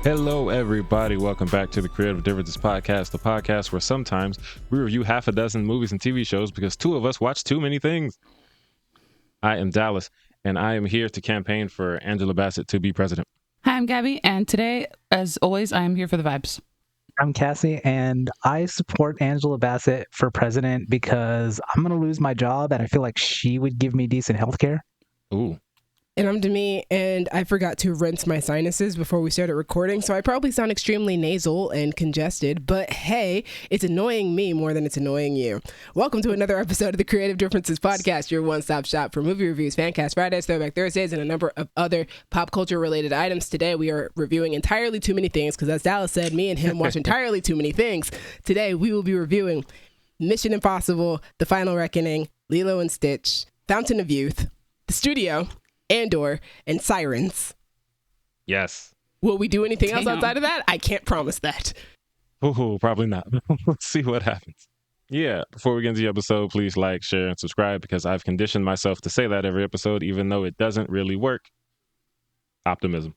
Hello, everybody. Welcome back to the Creative Differences Podcast, the podcast where sometimes we review half a dozen movies and TV shows because two of us watch too many things. I am Dallas, and I am here to campaign for Angela Bassett to be president. Hi, I'm Gabby, and today, as always, I am here for the vibes. I'm Cassie, and I support Angela Bassett for president because I'm going to lose my job, and I feel like she would give me decent health care. Ooh. And I'm Demi, and I forgot to rinse my sinuses before we started recording, so I probably sound extremely nasal and congested, but hey, it's annoying me more than it's annoying you. Welcome to another episode of the Creative Differences Podcast, your one-stop shop for movie reviews, Fancast Fridays, Throwback Thursdays, and a number of other pop culture-related items. Today, we are reviewing entirely too many things, because as Dallas said, me and him watch entirely too many things. Today, we will be reviewing Mission Impossible, The Final Reckoning, Lilo and Stitch, Fountain of Youth, The Studio, Andor, and Sirens. Yes. Will we do anything else outside of that? I can't promise that. Ooh, probably not. Let's see what happens. Yeah, before we get into the episode, please like, share, and subscribe because I've conditioned myself to say that every episode, even though it doesn't really work. Optimism.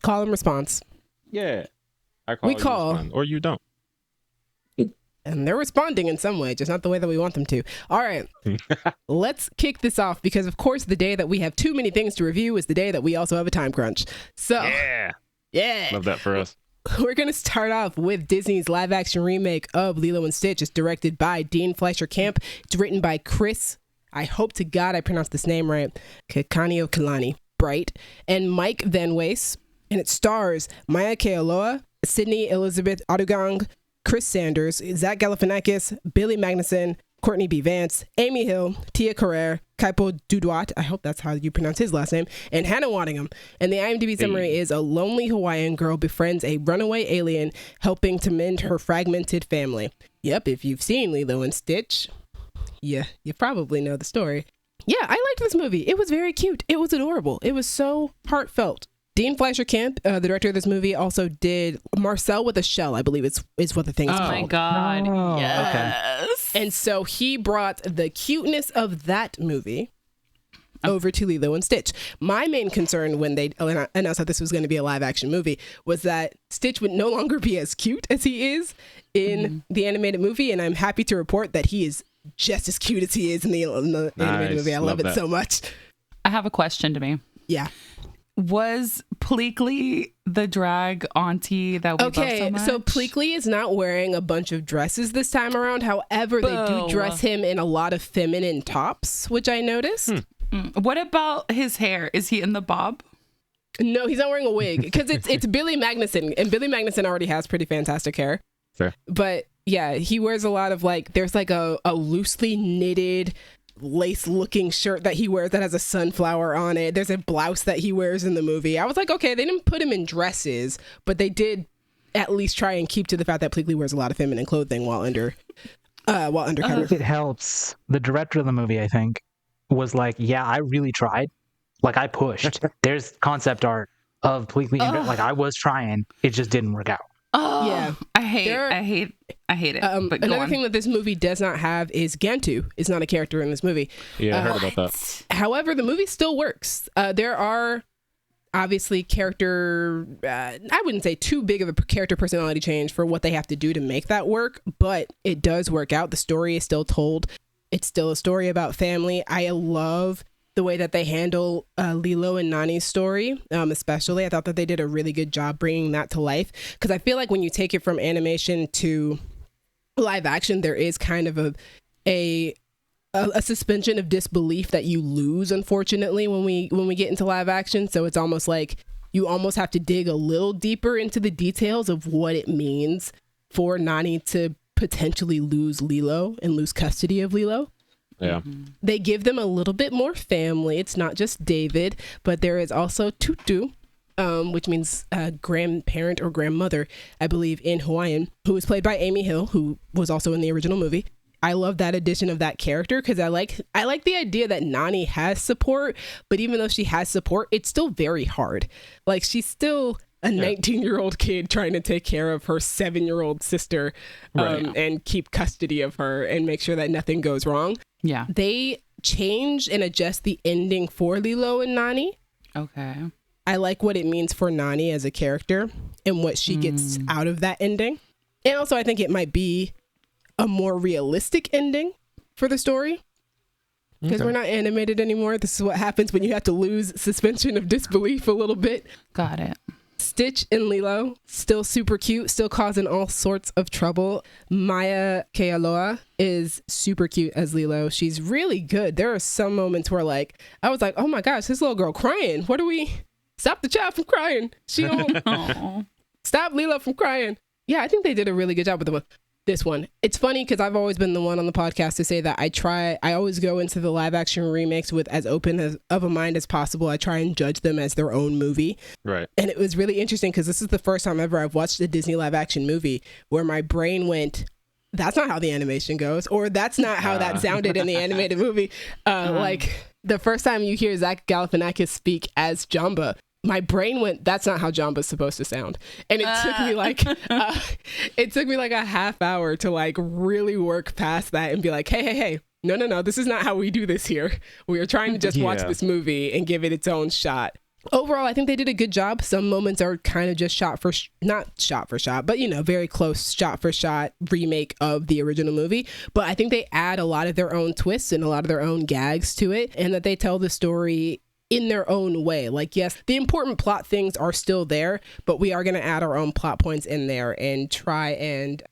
Call and response. Yeah. I call We call. Respond, or you don't. And they're responding in some way, just not the way that we want them to. All right, let's kick this off because, of course, the day that we have too many things to review is the day that we also have a time crunch. So, yeah. Love that for us. We're going to start off with Disney's live-action remake of Lilo and Stitch. It's directed by Dean Fleischer Camp. It's written by Chris, I hope to God I pronounced this name right, Kalani Bright, and Mike Van Wees. And it stars Maya Kealoha, Sydney Elizabeth Odugang, Chris Sanders, Zach Galifianakis, Billy Magnuson, Courtney B. Vance, Amy Hill, Tia Carrere, Kaipo Duduat, I hope that's how you pronounce his last name, and Hannah Waddingham. And the IMDb summary is a lonely Hawaiian girl befriends a runaway alien helping to mend her fragmented family. Yep, if you've seen Lilo and Stitch, you probably know the story. Yeah, I liked this movie. It was very cute. It was adorable. It was so heartfelt. Dean Fleischer Camp, the director of this movie, also did Marcel with a Shell, I believe is what the thing is called. Oh my God. Oh, Yes. And so he brought the cuteness of that movie over to Lilo and Stitch. My main concern when they announced that this was going to be a live action movie was that Stitch would no longer be as cute as he is in the animated movie. And I'm happy to report that he is just as cute as he is in the animated movie. I love it so much. I have a question to me. Yeah. Was Pleakley the drag auntie that we love so much? So Pleakley is not wearing a bunch of dresses this time around. However, they do dress him in a lot of feminine tops, which I noticed. What about his hair? Is he in the bob? No, he's not wearing a wig because it's Billy Magnuson, and Billy Magnuson already has pretty fantastic hair. Fair. But yeah, he wears a lot of there's like a loosely knitted lace looking shirt that he wears that has a sunflower on it. There's a blouse that he wears in the movie. I was like, okay, they didn't put him in dresses, but they did at least try and keep to the fact that Pleakley wears a lot of feminine clothing while undercover. It helps. The director of the movie, I think, was like, yeah, I really tried. Like, I pushed. There's concept art of Pleakley. Like, I was trying. It just didn't work out. Oh, yeah. I hate it. But another thing that this movie does not have is Gantu is not a character in this movie. Yeah, I heard about that. However, the movie still works. There are obviously I wouldn't say too big of a character personality change for what they have to do to make that work, but it does work out. The story is still told. It's still a story about family. I love the way that they handle Lilo and Nani's story, especially. I thought that they did a really good job bringing that to life. Because I feel like when you take it from animation to live action, there is kind of a suspension of disbelief that you lose, unfortunately, when we get into live action. So it's almost like you almost have to dig a little deeper into the details of what it means for Nani to potentially lose Lilo and lose custody of Lilo. Yeah. They give them a little bit more family. It's not just David, but there is also Tutu, which means grandparent or grandmother, I believe, in Hawaiian, who is played by Amy Hill, who was also in the original movie. I love that addition of that character because I like the idea that Nani has support, but even though she has support, it's still very hard. Like, she's still a 19-year-old kid trying to take care of her 7-year-old sister and keep custody of her and make sure that nothing goes wrong. Yeah. They change and adjust the ending for Lilo and Nani. Okay. I like what it means for Nani as a character and what she gets out of that ending. And also, I think it might be a more realistic ending for the story. Because we're not animated anymore. This is what happens when you have to lose suspension of disbelief a little bit. Got it. Stitch and Lilo, still super cute, still causing all sorts of trouble. Maya Kealoha is super cute as Lilo. She's really good. There are some moments where, like, I was like, oh my gosh, this little girl crying. What do we... Stop the child from crying. She don't... Stop Lilo from crying. Yeah, I think they did a really good job with this one. It's funny because I've always been the one on the podcast to say that I always go into the live action remakes with as open of a mind as possible. I try and judge them as their own movie. Right. And it was really interesting because this is the first time ever I've watched a Disney live action movie where my brain went, that's not how the animation goes, or that's not how that sounded in the animated movie. Like the first time you hear Zach Galifianakis speak as Jamba, my brain went, that's not how Jamba's supposed to sound. And it took me like a half hour to like really work past that and be like, hey, no, this is not how we do this here. We are trying to just watch this movie and give it its own shot. Overall, I think they did a good job. Some moments are kind of just not shot for shot, but very close shot for shot remake of the original movie. But I think they add a lot of their own twists and a lot of their own gags to it, and that they tell the story in their own way. Like, yes, the important plot things are still there, but we are going to add our own plot points in there and try and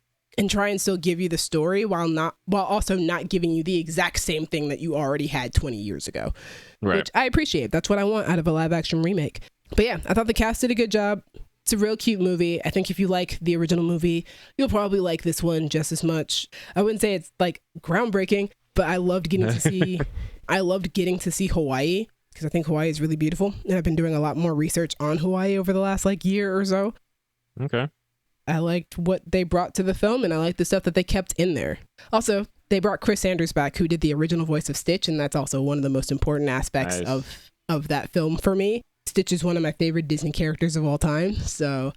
still give you the story while also not giving you the exact same thing that you already had 20 years ago. Right. Which I appreciate. That's what I want out of a live action remake. But yeah, I thought the cast did a good job. It's a real cute movie. I think if you like the original movie, you'll probably like this one just as much. I wouldn't say it's like groundbreaking, but I loved getting to see Hawaii, because I think Hawaii is really beautiful. And I've been doing a lot more research on Hawaii over the last year or so. Okay. I liked what they brought to the film, and I liked the stuff that they kept in there. Also, they brought Chris Sanders back, who did the original voice of Stitch, and that's also one of the most important aspects of that film for me. Stitch is one of my favorite Disney characters of all time. So,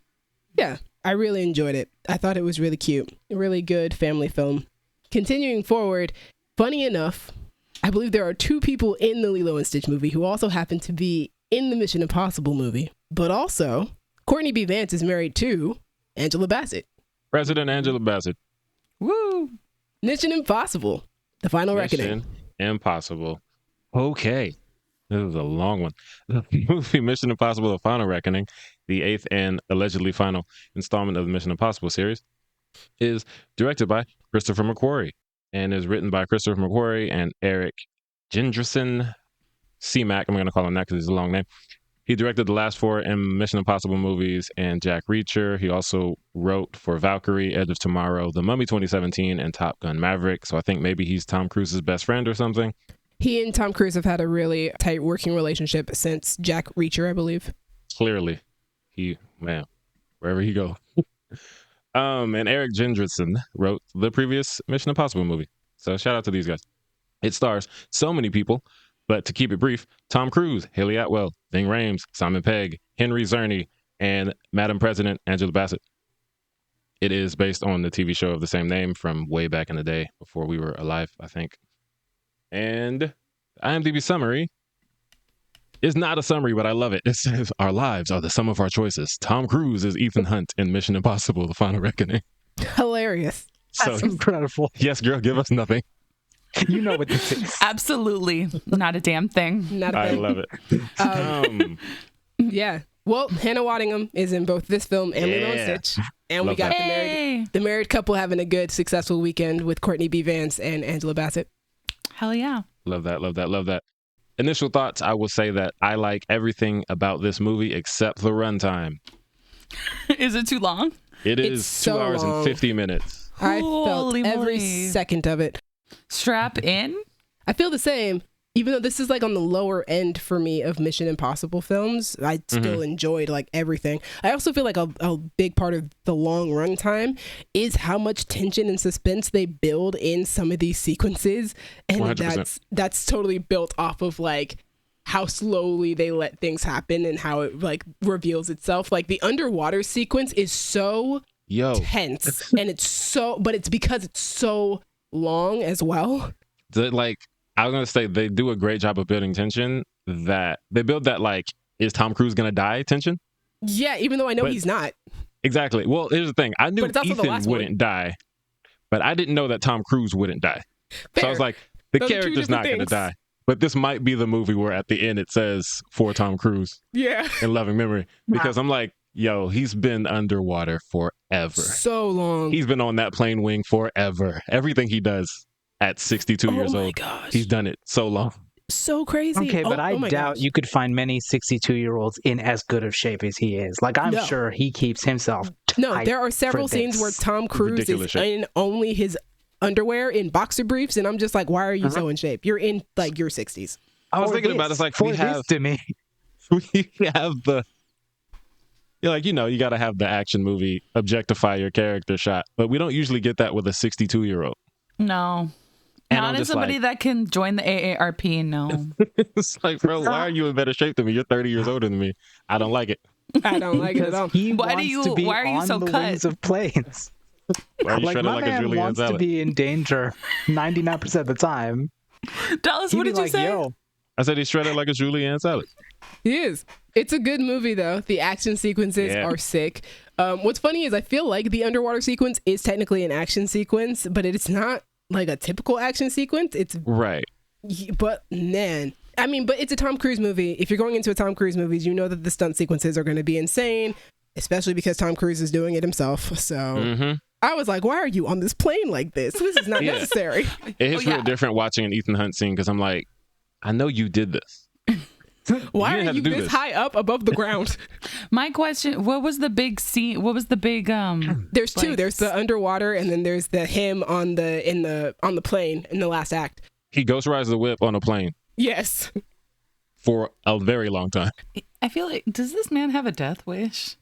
yeah, I really enjoyed it. I thought it was really cute. A really good family film. Continuing forward, funny enough, I believe there are 2 people in the Lilo and Stitch movie who also happen to be in the Mission Impossible movie. But also, Courtney B. Vance is married to Angela Bassett. President Angela Bassett. Woo! Mission Impossible, The Final Reckoning. Mission Impossible. Okay. This is a long one. The movie Mission Impossible, The Final Reckoning, the 8th and allegedly final installment of the Mission Impossible series, is directed by Christopher McQuarrie and is written by Christopher McQuarrie and Eric Jendresen. C-Mac, I'm going to call him that because it's a long name. He directed the last 4 Mission Impossible movies and Jack Reacher. He also wrote for Valkyrie, Edge of Tomorrow, The Mummy 2017, and Top Gun Maverick. So I think maybe he's Tom Cruise's best friend or something. He and Tom Cruise have had a really tight working relationship since Jack Reacher, I believe. Clearly. Wherever he go. And Eric Jendresen wrote the previous Mission Impossible movie. So shout out to these guys. It stars so many people. But to keep it brief, Tom Cruise, Hayley Atwell, Ving Rhames, Simon Pegg, Henry Czerny, and Madam President Angela Bassett. It is based on the TV show of the same name from way back in the day, before we were alive, I think. And IMDb summary is not a summary, but I love it. It says, our lives are the sum of our choices. Tom Cruise is Ethan Hunt in Mission Impossible, The Final Reckoning. Hilarious. That's incredible. Yes, girl, give us nothing. You know what this is. Absolutely. Not a damn thing. Not a thing. I love it. Yeah. Well, Hannah Waddingham is in both this film and Lilo and Stitch. And we got the married couple having a good, successful weekend with Courtney B. Vance and Angela Bassett. Hell yeah. Love that, love that, love that. Initial thoughts, I will say that I like everything about this movie except the runtime. Is it too long? It's 2 hours and 50 minutes. I felt every second of it. Strap in? I feel the same. Even though this is on the lower end for me of Mission Impossible films, I still enjoyed everything. I also feel like a big part of the long runtime is how much tension and suspense they build in some of these sequences. And 100%. that's totally built off of how slowly they let things happen and how it reveals itself. The underwater sequence is so tense and but it's because it's so long as well. I was gonna say they do a great job of building tension. That they build that is Tom Cruise gonna die tension. Yeah, even though I know he's not. Exactly. Well, here's the thing. I knew Ethan wouldn't die, but I didn't know that Tom Cruise wouldn't die. Fair. So I was like, the character's not going to die. But this might be the movie where at the end it says for Tom Cruise. Yeah. In loving memory. Because I'm like, yo, he's been underwater forever. So long. He's been on that plane wing forever. Everything he does at 62 years old, he's done it so long. So crazy. Okay, but I doubt you could find many 62-year-olds in as good of shape as he is. Like, I'm sure he keeps himself tight. There are several scenes where Tom Cruise is in only his underwear in boxer briefs, and I'm just like, why are you so in shape? You're in like your 60s. I was thinking about it. It's like we have the like, you got to have the action movie objectify your character shot, but we don't usually get that with a 62-year-old. No. Not as somebody that can join the AARP, no. It's like, bro, why are you in better shape than me? You're 30 years older than me. I don't like it. I don't like it at all. Why are you so cut? Wings of planes. Why are you like, my man wants to be in danger 99% of the time. Dallas, what did you say? Yo. I said he's shredded like a julienne salad. He is. It's a good movie, though. The action sequences are sick. What's funny is I feel like the underwater sequence is technically an action sequence, but it's not like a typical action sequence. It's right. But man, I mean, but it's a Tom Cruise movie. If you're going into a Tom Cruise movie, you know that the stunt sequences are going to be insane, especially because Tom Cruise is doing it himself. So I was like, why are you on this plane like this? This is not necessary. It hits real different watching an Ethan Hunt scene because I'm like, I know you did this. Why are you this high up above the ground? My question, what was the big scene? What was the big There's two. There's the underwater and then there's the him on the plane in the last act. He ghost rides the whip on a plane. Yes. For a very long time. I feel like, does this man have a death wish?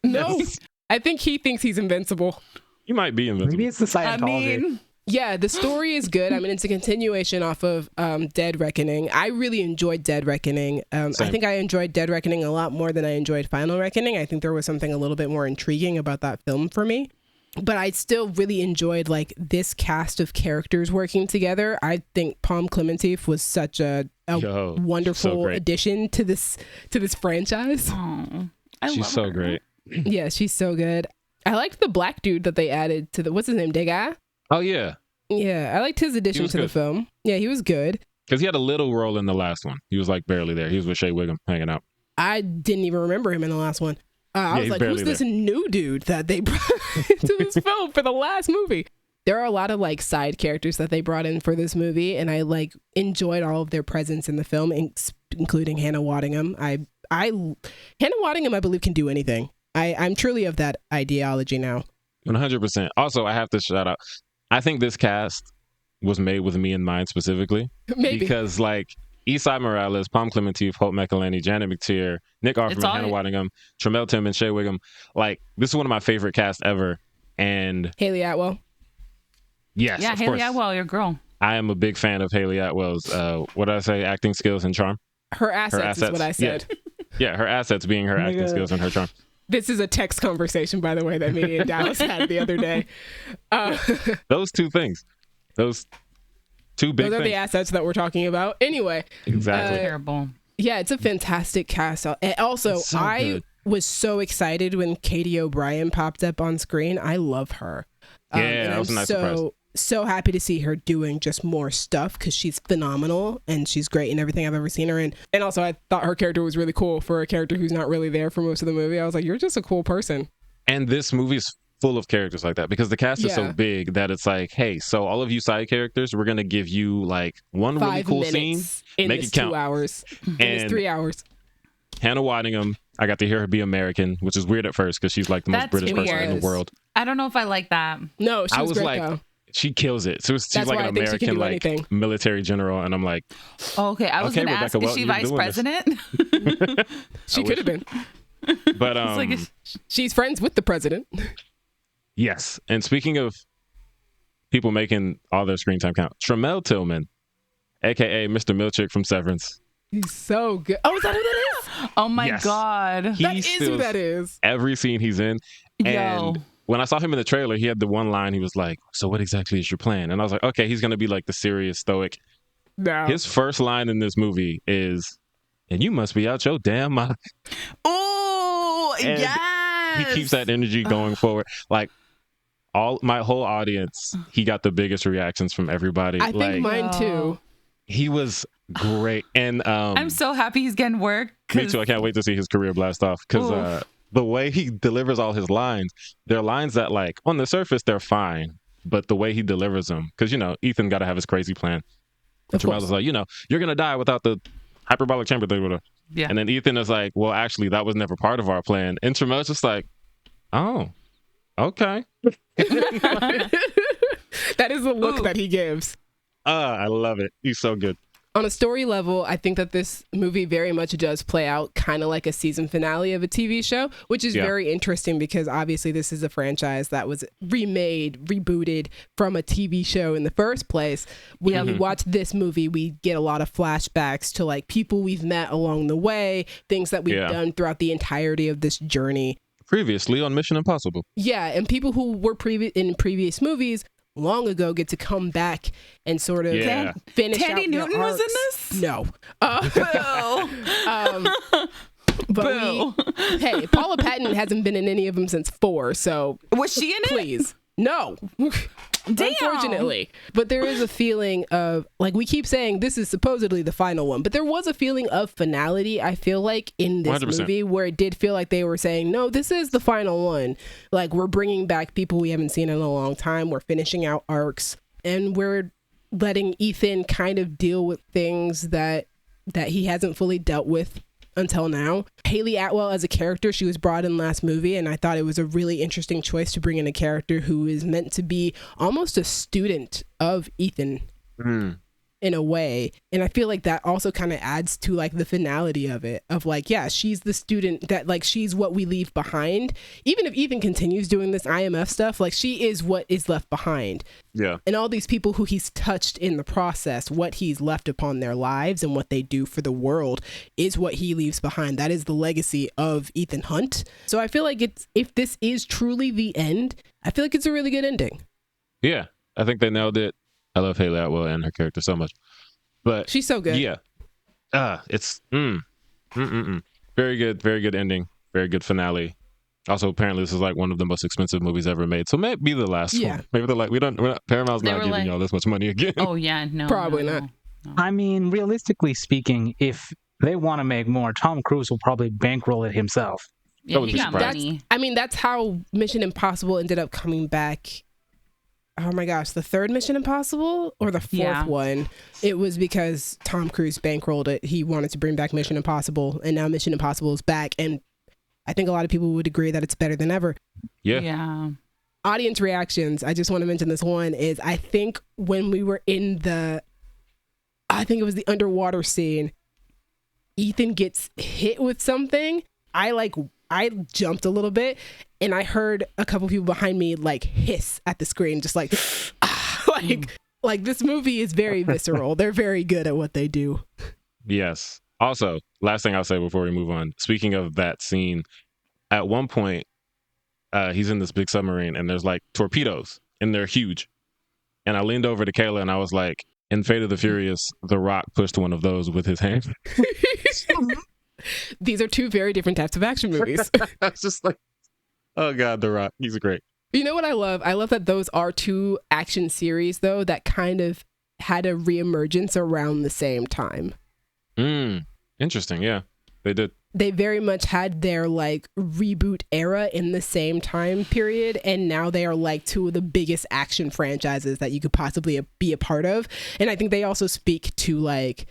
No. I think he thinks he's invincible. He might be invincible. Maybe it's the Scientology. Yeah, the story is good. I mean, it's a continuation off of Dead Reckoning. I really enjoyed Dead Reckoning. I think I enjoyed Dead Reckoning a lot more than I enjoyed Final Reckoning. I think there was something a little bit more intriguing about that film for me. But I still really enjoyed like this cast of characters working together. I think Pom Klementieff was such a wonderful addition to this franchise. Oh, she's so great. Yeah, she's so good. I liked the black dude that they added to what's his name, Degas? Oh, yeah. Yeah, I liked his addition to the film. Yeah, he was good. Because he had a little role in the last one. He was like barely there. He was with Shea Wiggum hanging out. I didn't even remember him in the last one. I was like, who's this new dude that they brought into this film for the last movie? There are a lot of like side characters that they brought in for this movie, and I like enjoyed all of their presence in the film, including Hannah Waddingham. Hannah Waddingham, I believe, can do anything. I'm truly of that ideology now. 100%. Also, I have to shout out. I think this cast was made with me in mind specifically. Maybe. Because like Esai Morales, Pom Klementieff, Hope McElhenney, Janet McTeer, Nick Offerman, Hannah Waddingham, Tremel Tim, and Shea Wiggum. Like, this is one of my favorite casts ever. And Hayley Atwell. Yes, yeah, Hayley Atwell, your girl. I am a big fan of Hayley Atwell's, what did I say, acting skills and charm? Her assets is what I said. Yeah, her assets being her acting skills and her charm. This is a text conversation, by the way, that me and Dallas had the other day. Those two things. Those two big things. Those are the assets that we're talking about. Anyway. Exactly. Terrible. Yeah, it's a fantastic cast. And also, I was so excited when Katie O'Brien popped up on screen. I love her. Yeah, that was a nice surprise. So happy to see her doing just more stuff because she's phenomenal and she's great in everything I've ever seen her in. And also, I thought her character was really cool for a character who's not really there for most of the movie. I was like, you're just a cool person. And this movie's full of characters like that because the cast is so big that it's like, hey, so all of you side characters, we're going to give you like one really cool scene. Make it count. 2 hours. And it's 3 hours. Hannah Waddingham, I got to hear her be American, which is weird at first because she's like the most British person in the world. I don't know if I like that. No, she was great, like, though. She kills it. So she's like an American like military general, and I'm like, okay, I was going to ask, is she vice president? She could have been. But she's friends with the president. Yes, and speaking of people making all their screen time count, Tremel Tillman, aka Mr. Milchick from Severance. He's so good. Oh, is that who that is? Oh my God. That is who that is. Every scene he's in. And when I saw him in the trailer, he had the one line. He was like, so what exactly is your plan? And I was like, okay, he's going to be like the serious stoic. No. His first line in this movie is, and you must be out your damn mind. Oh, And yes. he keeps that energy going forward. Like my whole audience, he got the biggest reactions from everybody. I think mine too. He was great. And I'm so happy he's getting work. Me too. I can't wait to see his career blast off, because the way he delivers all his lines, they're lines that, like, on the surface they're fine, but the way he delivers them, because Ethan got to have his crazy plan. Jamal's is like, you're gonna die without the hyperbolic chamber thing. Yeah. And then Ethan is like, well, actually, that was never part of our plan. And Tramel's just like, oh, okay. That is the look that he gives. I love it. He's so good. On a story level, I think that this movie very much does play out kind of like a season finale of a TV show, which is very interesting because obviously this is a franchise that was rebooted from a TV show in the first place. When we watch this movie, we get a lot of flashbacks to like people we've met along the way, things that we've done throughout the entirety of this journey. Previously on Mission Impossible. Yeah, and people who were in previous movies long ago get to come back and sort of finish Tandy out Newton their arcs. was in this? No. Boo. Hey, Paula Patton hasn't been in any of them since 4, so Was she in it? please. No. Damn. Unfortunately. But there is a feeling of, like, we keep saying this is supposedly the final one, but there was a feeling of finality, I feel like, in this 100%. movie, where it did feel like they were saying, no, this is the final one. Like, we're bringing back people we haven't seen in a long time. We're finishing out arcs, and we're letting Ethan kind of deal with things that he hasn't fully dealt with until now. Hayley Atwell as a character, she was brought in last movie, and I thought it was a really interesting choice to bring in a character who is meant to be almost a student of Ethan in a way. And I feel like that also kind of adds to like the finality of it, of like, yeah, she's the student that, like, she's what we leave behind. Even if Ethan continues doing this IMF stuff, like, she is what is left behind. Yeah. And all these people who he's touched in the process, what he's left upon their lives and what they do for the world is what he leaves behind. That is the legacy of Ethan Hunt. So I feel like if this is truly the end, I feel like it's a really good ending. Yeah. I think they nailed it. I love Hayley Atwell and her character so much. But she's so good. Yeah. It's very good ending. Very good finale. Also, apparently this is like one of the most expensive movies ever made. So maybe the last one. Maybe they're like, Paramount's not giving y'all this much money again. Oh yeah, no. Probably not. No. I mean, realistically speaking, if they want to make more, Tom Cruise will probably bankroll it himself. Yeah, he got money. I mean, that's how Mission Impossible ended up coming back. Oh my gosh, the third Mission Impossible or the fourth one? It was because Tom Cruise bankrolled it. He wanted to bring back Mission Impossible, and now Mission Impossible is back, and I think a lot of people would agree that it's better than ever. Yeah. Audience reactions. I just want to mention this one is, I think when we were in I think it was the underwater scene, Ethan gets hit with something. I jumped a little bit, and I heard a couple people behind me like hiss at the screen, just like, like this movie is very visceral. They're very good at what they do. Yes. Also, last thing I'll say before we move on. Speaking of that scene, at one point, he's in this big submarine, and there's like torpedoes, and they're huge. And I leaned over to Kayla, and I was like, in Fate of the Furious, The Rock pushed one of those with his hand. These are two very different types of action movies. I was just like, oh God, The Rock. He's great. You know what I love? I love that those are two action series, though, that kind of had a reemergence around the same time. Interesting. Yeah, they did. They very much had their like reboot era in the same time period, and now they are like two of the biggest action franchises that you could possibly be a part of. And I think they also speak to like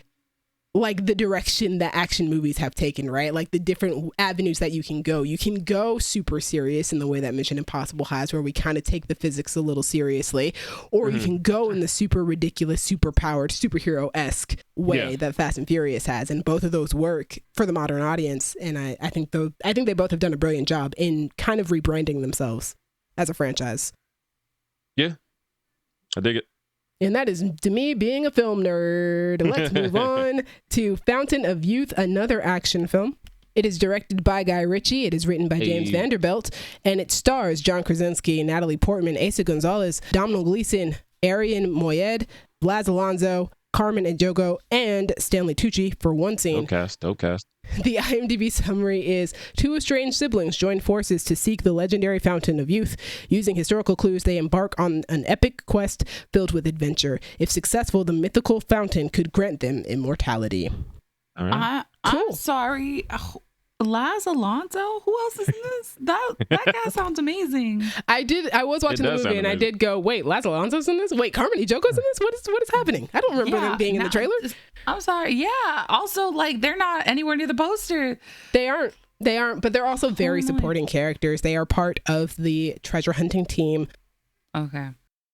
the direction that action movies have taken, right? Like the different avenues that you can go. You can go super serious in the way that Mission Impossible has, where we kind of take the physics a little seriously, or you can go in the super ridiculous, super powered, superhero-esque way that Fast and Furious has. And both of those work for the modern audience. And I think they both have done a brilliant job in kind of rebranding themselves as a franchise. Yeah, I dig it. And that is, to me, being a film nerd. Let's move on to Fountain of Youth, another action film. It is directed by Guy Ritchie. It is written by James Vanderbilt. And it stars John Krasinski, Natalie Portman, Asa Gonzalez, Domhnall Gleeson, Arian Moayed, Blas Alonso, Carmen Ejogo and Stanley Tucci for one scene. Dope cast. The IMDb summary is, two estranged siblings join forces to seek the legendary Fountain of Youth. Using historical clues, they embark on an epic quest filled with adventure. If successful, the mythical fountain could grant them immortality. All right. I'm sorry. Laz Alonso? Who else is in this? That guy sounds amazing. I was watching the movie and I did go, wait, Laz Alonso's in this? Wait, Carmen Ejogo's in this? What is happening? I don't remember them being in the trailer. I'm sorry. Yeah. Also, like, they're not anywhere near the poster. They aren't, but they're also very supporting characters. They are part of the treasure hunting team. Okay.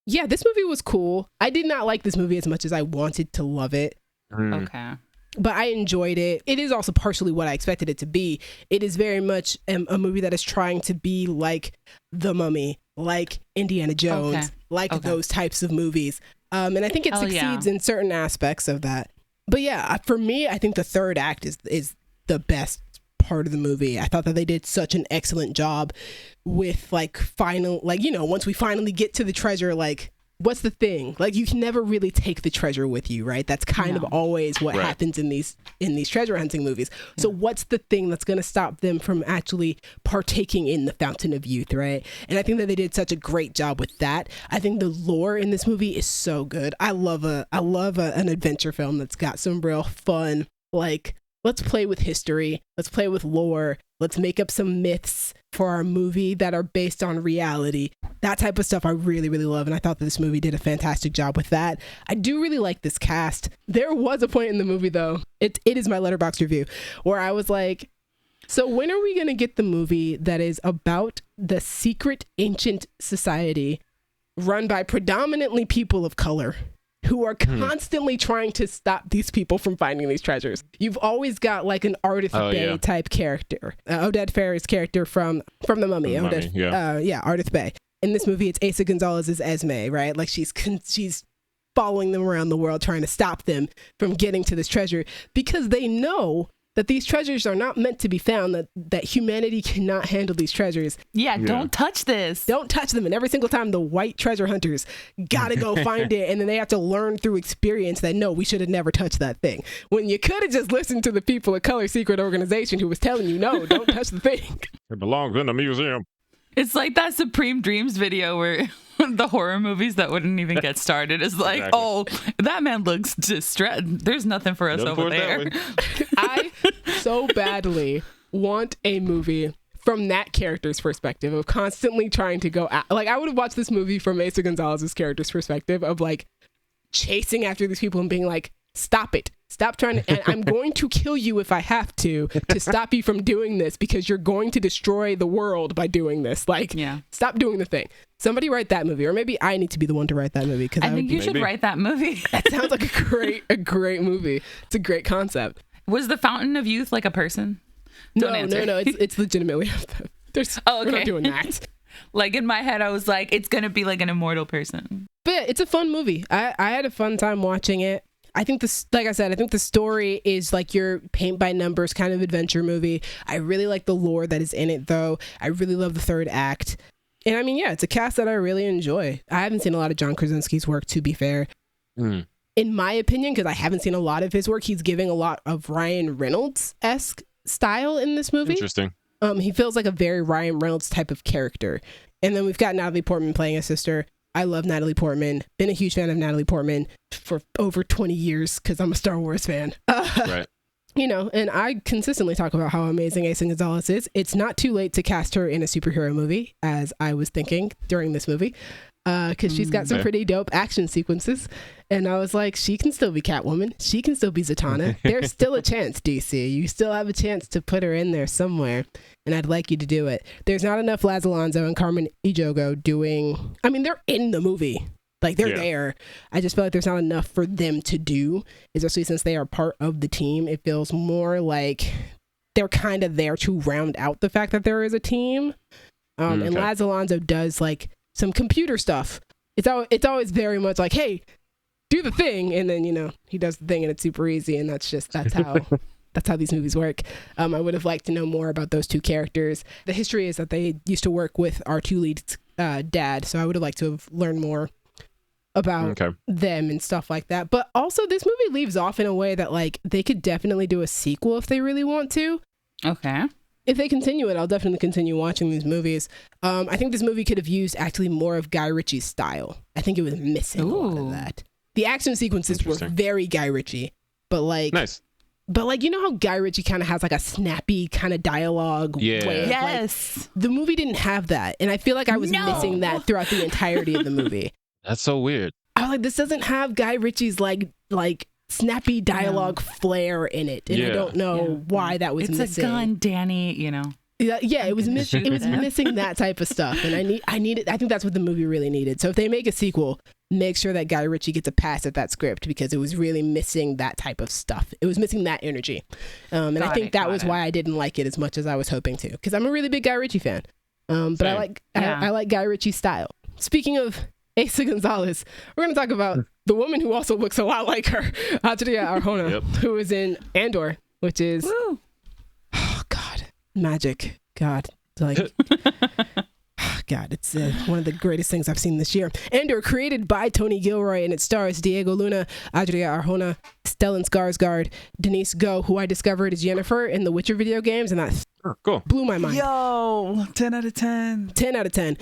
Yeah, this movie was cool. I did not like this movie as much as I wanted to love it. Okay. But I enjoyed it. It is also partially what I expected it to be. It is very much a movie that is trying to be like The Mummy, like Indiana Jones, those types of movies. And I think it succeeds in certain aspects of that. But yeah, for me, I think the third act is the best part of the movie. I thought that they did such an excellent job with once we finally get to the treasure, like, what's the thing? Like, you can never really take the treasure with you, right? That's kind of always what happens in these treasure hunting movies. So what's the thing that's going to stop them from actually partaking in the Fountain of Youth, right? And I think that they did such a great job with that. I think the lore in this movie is so good. I love an adventure film that's got some real fun, like, let's play with history, let's play with lore, let's make up some myths for our movie that are based on reality. That type of stuff I really, really love, and I thought that this movie did a fantastic job with that. I do really like this cast. There was a point in the movie, though, it is my Letterboxd review, where I was like, so when are we going to get the movie that is about the secret ancient society run by predominantly people of color who are constantly trying to stop these people from finding these treasures? You've always got like an Ardith Bay type character. Oded Fehr's character from The Mummy. Ardith Bay. In this movie, it's Asa Gonzalez's Esme, right? Like, she's following them around the world trying to stop them from getting to this treasure because they know that these treasures are not meant to be found, that humanity cannot handle these treasures. Yeah, don't touch this. Don't touch them. And every single time the white treasure hunters gotta go find it, and then they have to learn through experience that, no, we should have never touched that thing. When you could have just listened to the people of color secret organization who was telling you, no, don't touch the thing. It belongs in the museum. It's like that Supreme Dreams video where the horror movies that wouldn't even get started is like, oh, that man looks distressed. There's nothing for us over there. I so badly want a movie from that character's perspective of constantly trying to go out. Like, I would have watched this movie from Asa Gonzalez's character's perspective of like chasing after these people and being like, stop it. Stop trying to, and I'm going to kill you if I have to stop you from doing this because you're going to destroy the world by doing this. Like, stop doing the thing. Somebody write that movie, or maybe I need to be the one to write that movie. I think you should write that movie. That sounds like a great movie. It's a great concept. Was the Fountain of Youth like a person? No. It's legitimately. We're not doing that. Like, in my head, I was like, it's gonna be like an immortal person. But yeah, it's a fun movie. I had a fun time watching it. I think like I said, I think the story is like your paint by numbers kind of adventure movie. I really like the lore that is in it, though. I really love the third act. And I mean, yeah, it's a cast that I really enjoy. I haven't seen a lot of John Krasinski's work, to be fair. In my opinion, because I haven't seen a lot of his work, he's giving a lot of Ryan Reynolds-esque style in this movie. Interesting. He feels like a very Ryan Reynolds type of character. And then we've got Natalie Portman playing his sister. I love Natalie Portman. Been a huge fan of Natalie Portman for over 20 years because I'm a Star Wars fan. Right. You know, and I consistently talk about how amazing Asa Gonzalez is. It's not too late to cast her in a superhero movie, as I was thinking during this movie, because she's got some pretty dope action sequences. And I was like, she can still be Catwoman. She can still be Zatanna. There's still a chance, DC. You still have a chance to put her in there somewhere. And I'd like you to do it. There's not enough Laz Alonso and Carmen Ejogo doing... I mean, they're in the movie. Like, they're there. I just feel like there's not enough for them to do, especially since they are part of the team. It feels more like they're kind of there to round out the fact that there is a team. And Laz Alonso does, like, some computer stuff. It's always very much like, hey, do the thing. And then, you know, he does the thing and it's super easy. And that's how... That's how these movies work. I would have liked to know more about those two characters. The history is that they used to work with our two leads' dad, so I would have liked to have learned more about them and stuff like that. But also this movie leaves off in a way that like they could definitely do a sequel if they really want to. Okay. If they continue it, I'll definitely continue watching these movies. I think this movie could have used actually more of Guy Ritchie's style. I think it was missing a lot of that. The action sequences were very Guy Ritchie, but like nice. But like, you know how Guy Ritchie kind of has like a snappy kind of dialogue way? Yes. Like, the movie didn't have that. And I feel like I was missing that throughout the entirety of the movie. That's so weird. I was like, this doesn't have Guy Ritchie's like snappy dialogue flair in it. And I don't know why that was missing. It's a gun, Danny, you know. Yeah, it was missing that type of stuff. And I think that's what the movie really needed. So if they make a sequel, make sure that Guy Ritchie gets a pass at that script, because it was really missing that type of stuff. It was missing that energy. And I think that was why I didn't like it as much as I was hoping to, because I'm a really big Guy Ritchie fan. But I like Guy Ritchie's style. Speaking of Asa Gonzalez, we're going to talk about the woman who also looks a lot like her, Adria Arjona, who is in Andor, which is, oh God, magic. God, like, God, it's one of the greatest things I've seen this year. Andor, created by Tony Gilroy, and it stars Diego Luna, Adria Arjona, Stellan Skarsgård, Denise Go, who I discovered is Yennefer in the Witcher video games, and that blew my mind. Yo, 10 out of 10. 10 out of 10.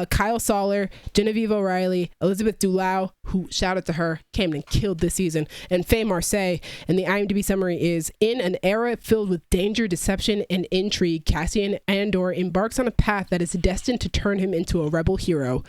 Kyle Soller, Genevieve O'Reilly, Elizabeth Dulau, who, shout out to her, came and killed this season, and Faye Marseille. And the IMDb summary is, in an era filled with danger, deception, and intrigue, Cassian Andor embarks on a path that is destined to turn him into a rebel hero.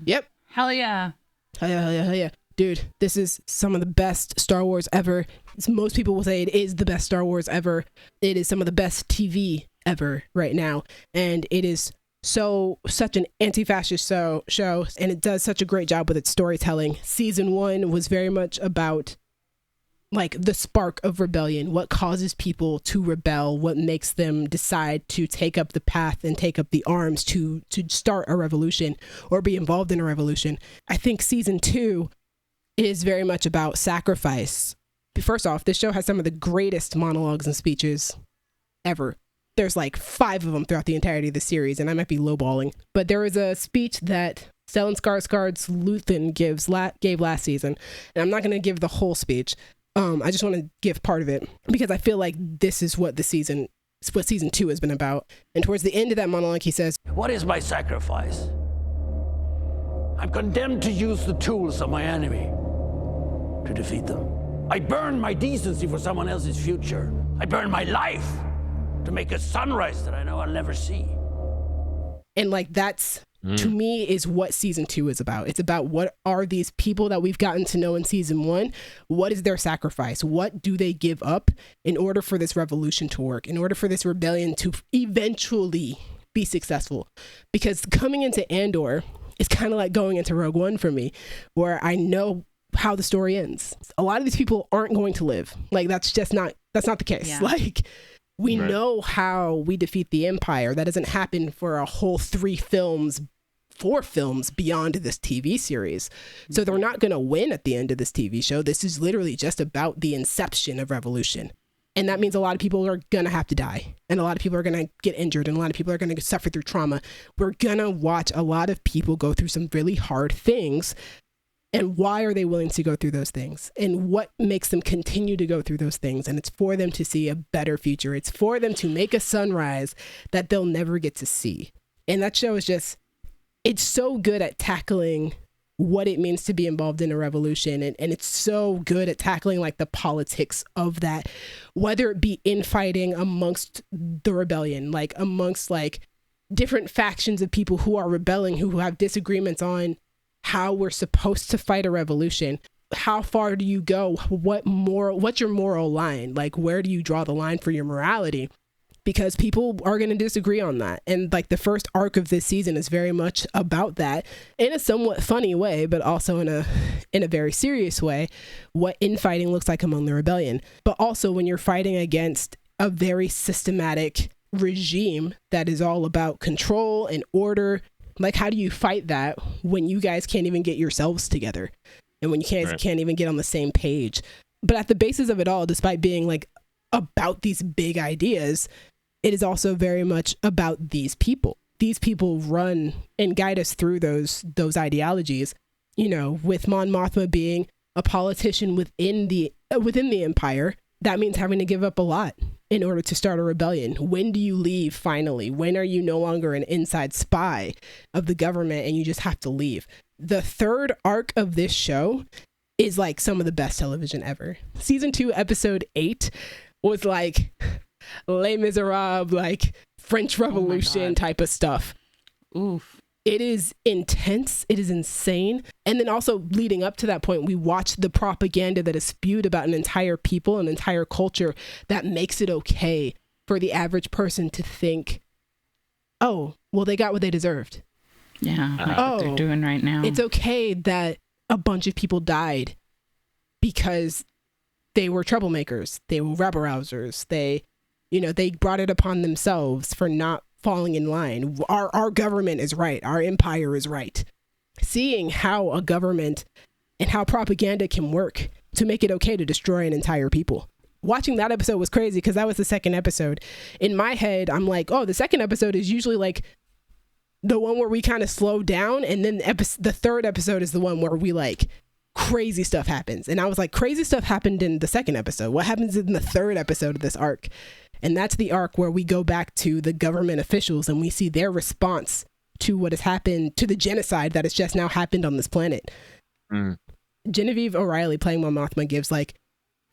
Yep. Hell yeah. Hell yeah. Dude, this is some of the best Star Wars ever. Most people will say it is the best Star Wars ever. It is some of the best TV ever right now. And it is such an anti-fascist show, and it does such a great job with its storytelling. Season 1 was very much about like the spark of rebellion, what causes people to rebel, what makes them decide to take up the path and take up the arms to start a revolution or be involved in a revolution. I think season 2 is very much about sacrifice. First off, this show has some of the greatest monologues and speeches ever. There's like 5 of them throughout the entirety of the series, and I might be lowballing, but there was a speech that Stellan Skarsgård's Luthen gave last season, and I'm not going to give the whole speech. I just want to give part of it, because I feel like this is what season 2 has been about. And towards the end of that monologue, he says, "What is my sacrifice? I'm condemned to use the tools of my enemy to defeat them. I burn my decency for someone else's future. I burn my life to make a sunrise that I know I'll never see." And like, that's to me is what season 2 is about. It's about, what are these people that we've gotten to know in season 1? What is their sacrifice? What do they give up in order for this revolution to work, in order for this rebellion to eventually be successful? Because coming into Andor is kind of like going into Rogue One for me, where I know how the story ends. A lot of these people aren't going to live. Like, that's not the case. Yeah. Like, we know how we defeat the Empire. That doesn't happen for a whole 4 films beyond this TV series. So they're not going to win at the end of this TV show. This is literally just about the inception of revolution. And that means a lot of people are going to have to die. And a lot of people are going to get injured. And a lot of people are going to suffer through trauma. We're going to watch a lot of people go through some really hard things. And why are they willing to go through those things? And what makes them continue to go through those things? And it's for them to see a better future. It's for them to make a sunrise that they'll never get to see. And that show is just, it's so good at tackling what it means to be involved in a revolution. And it's so good at tackling like the politics of that, whether it be infighting amongst the rebellion, like amongst like different factions of people who are rebelling, who have disagreements on how we're supposed to fight a revolution. How far do you go? What's your moral line? Like, where do you draw the line for your morality? Because people are going to disagree on that. And like, the first arc of this season is very much about that, in a somewhat funny way, but also in a very serious way, what infighting looks like among the rebellion. But also when you're fighting against a very systematic regime that is all about control and order, like, how do you fight that when you guys can't even get yourselves together, and when you can't even get on the same page? But at the basis of it all, despite being like about these big ideas, it is also very much about these people. These people run and guide us through those ideologies. you know, with Mon Mothma being a politician within the Empire, that means having to give up a lot in order to start a rebellion. When do you leave finally? When are you no longer an inside spy of the government and you just have to leave? The third arc of this show is like some of the best television ever. Season 2, episode 8 was like Les Miserables, like French Revolution type of stuff. Oof. It is intense. It is insane. And then also leading up to that point, we watched the propaganda that is spewed about an entire people, an entire culture that makes it okay for the average person to think, oh, well, they got what they deserved. Yeah, like what they're doing right now. It's okay that a bunch of people died because they were troublemakers. They were rabble-rousers. They brought it upon themselves for not falling in line. Our government is right. Our empire is right. Seeing how a government and how propaganda can work to make it okay to destroy an entire people. Watching that episode was crazy because that was the second episode. In my head, I'm like, oh, the second episode is usually like the one where we kind of slow down, and then the third episode is the one where we like crazy stuff happens. And I was like, crazy stuff happened in the second episode. What happens in the third episode of this arc? And that's the arc where we go back to the government officials and we see their response to what has happened, to the genocide that has just now happened on this planet. Genevieve O'Reilly playing Mon Mothma gives like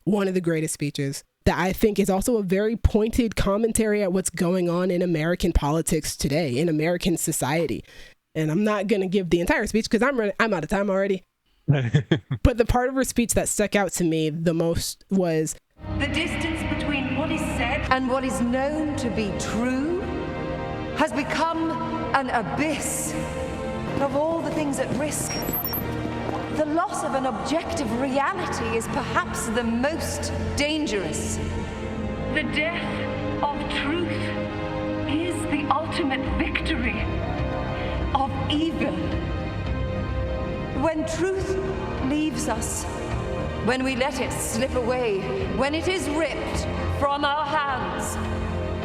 one of the greatest speeches that I think is also a very pointed commentary at what's going on in American politics today, in American society. And I'm not going to give the entire speech because I'm out of time already. But the part of her speech that stuck out to me the most was, the distance between what is said and what is known to be true has become an abyss. Of all the things at risk, the loss of an objective reality is perhaps the most dangerous. The death of truth is the ultimate victory of evil. When truth leaves us, when we let it slip away, when it is ripped from our hands,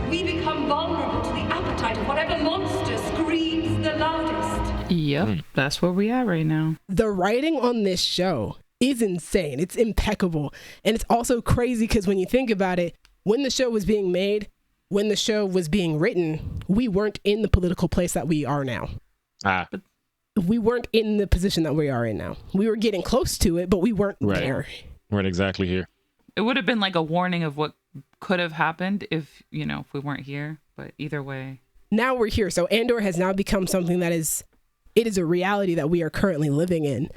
we become vulnerable to the appetite of whatever monster screams the loudest. Yep, that's where we are right now. The writing on this show is insane. It's impeccable. And it's also crazy because when you think about it, when the show was being made, when the show was being written, we weren't in the political place that we are now. We weren't in the position that we are in now. We were getting close to it, but we weren't there. Weren't exactly here. It would have been like a warning of what could have happened if we weren't here. But either way. Now we're here. So Andor has now become something that is a reality that we are currently living in.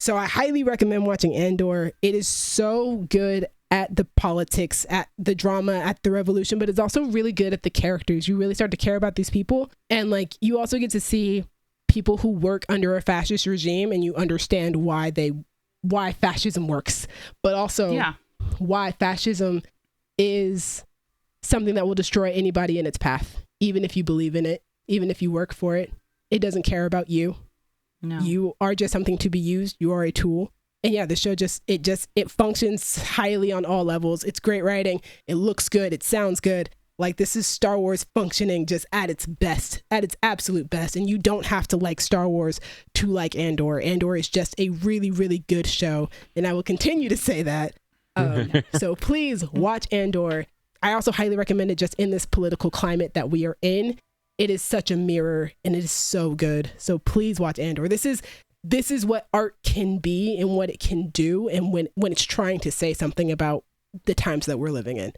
So I highly recommend watching Andor. It is so good at the politics, at the drama, at the revolution, but it's also really good at the characters. You really start to care about these people. And like, you also get to see people who work under a fascist regime and you understand why fascism works, but also why fascism is something that will destroy anybody in its path. Even if you believe in it, even if you work for it, it doesn't care about you. No. You are just something to be used. You are a tool. And yeah, the show it functions highly on all levels. It's great writing. It looks good. It sounds good. Like, this is Star Wars functioning just at its best, at its absolute best. And you don't have to like Star Wars to like Andor. Andor is just a really, really good show. And I will continue to say that. So please watch Andor. I also highly recommend it just in this political climate that we are in. It is such a mirror and it is so good. So please watch Andor. This is what art can be and what it can do. And when it's trying to say something about the times that we're living in,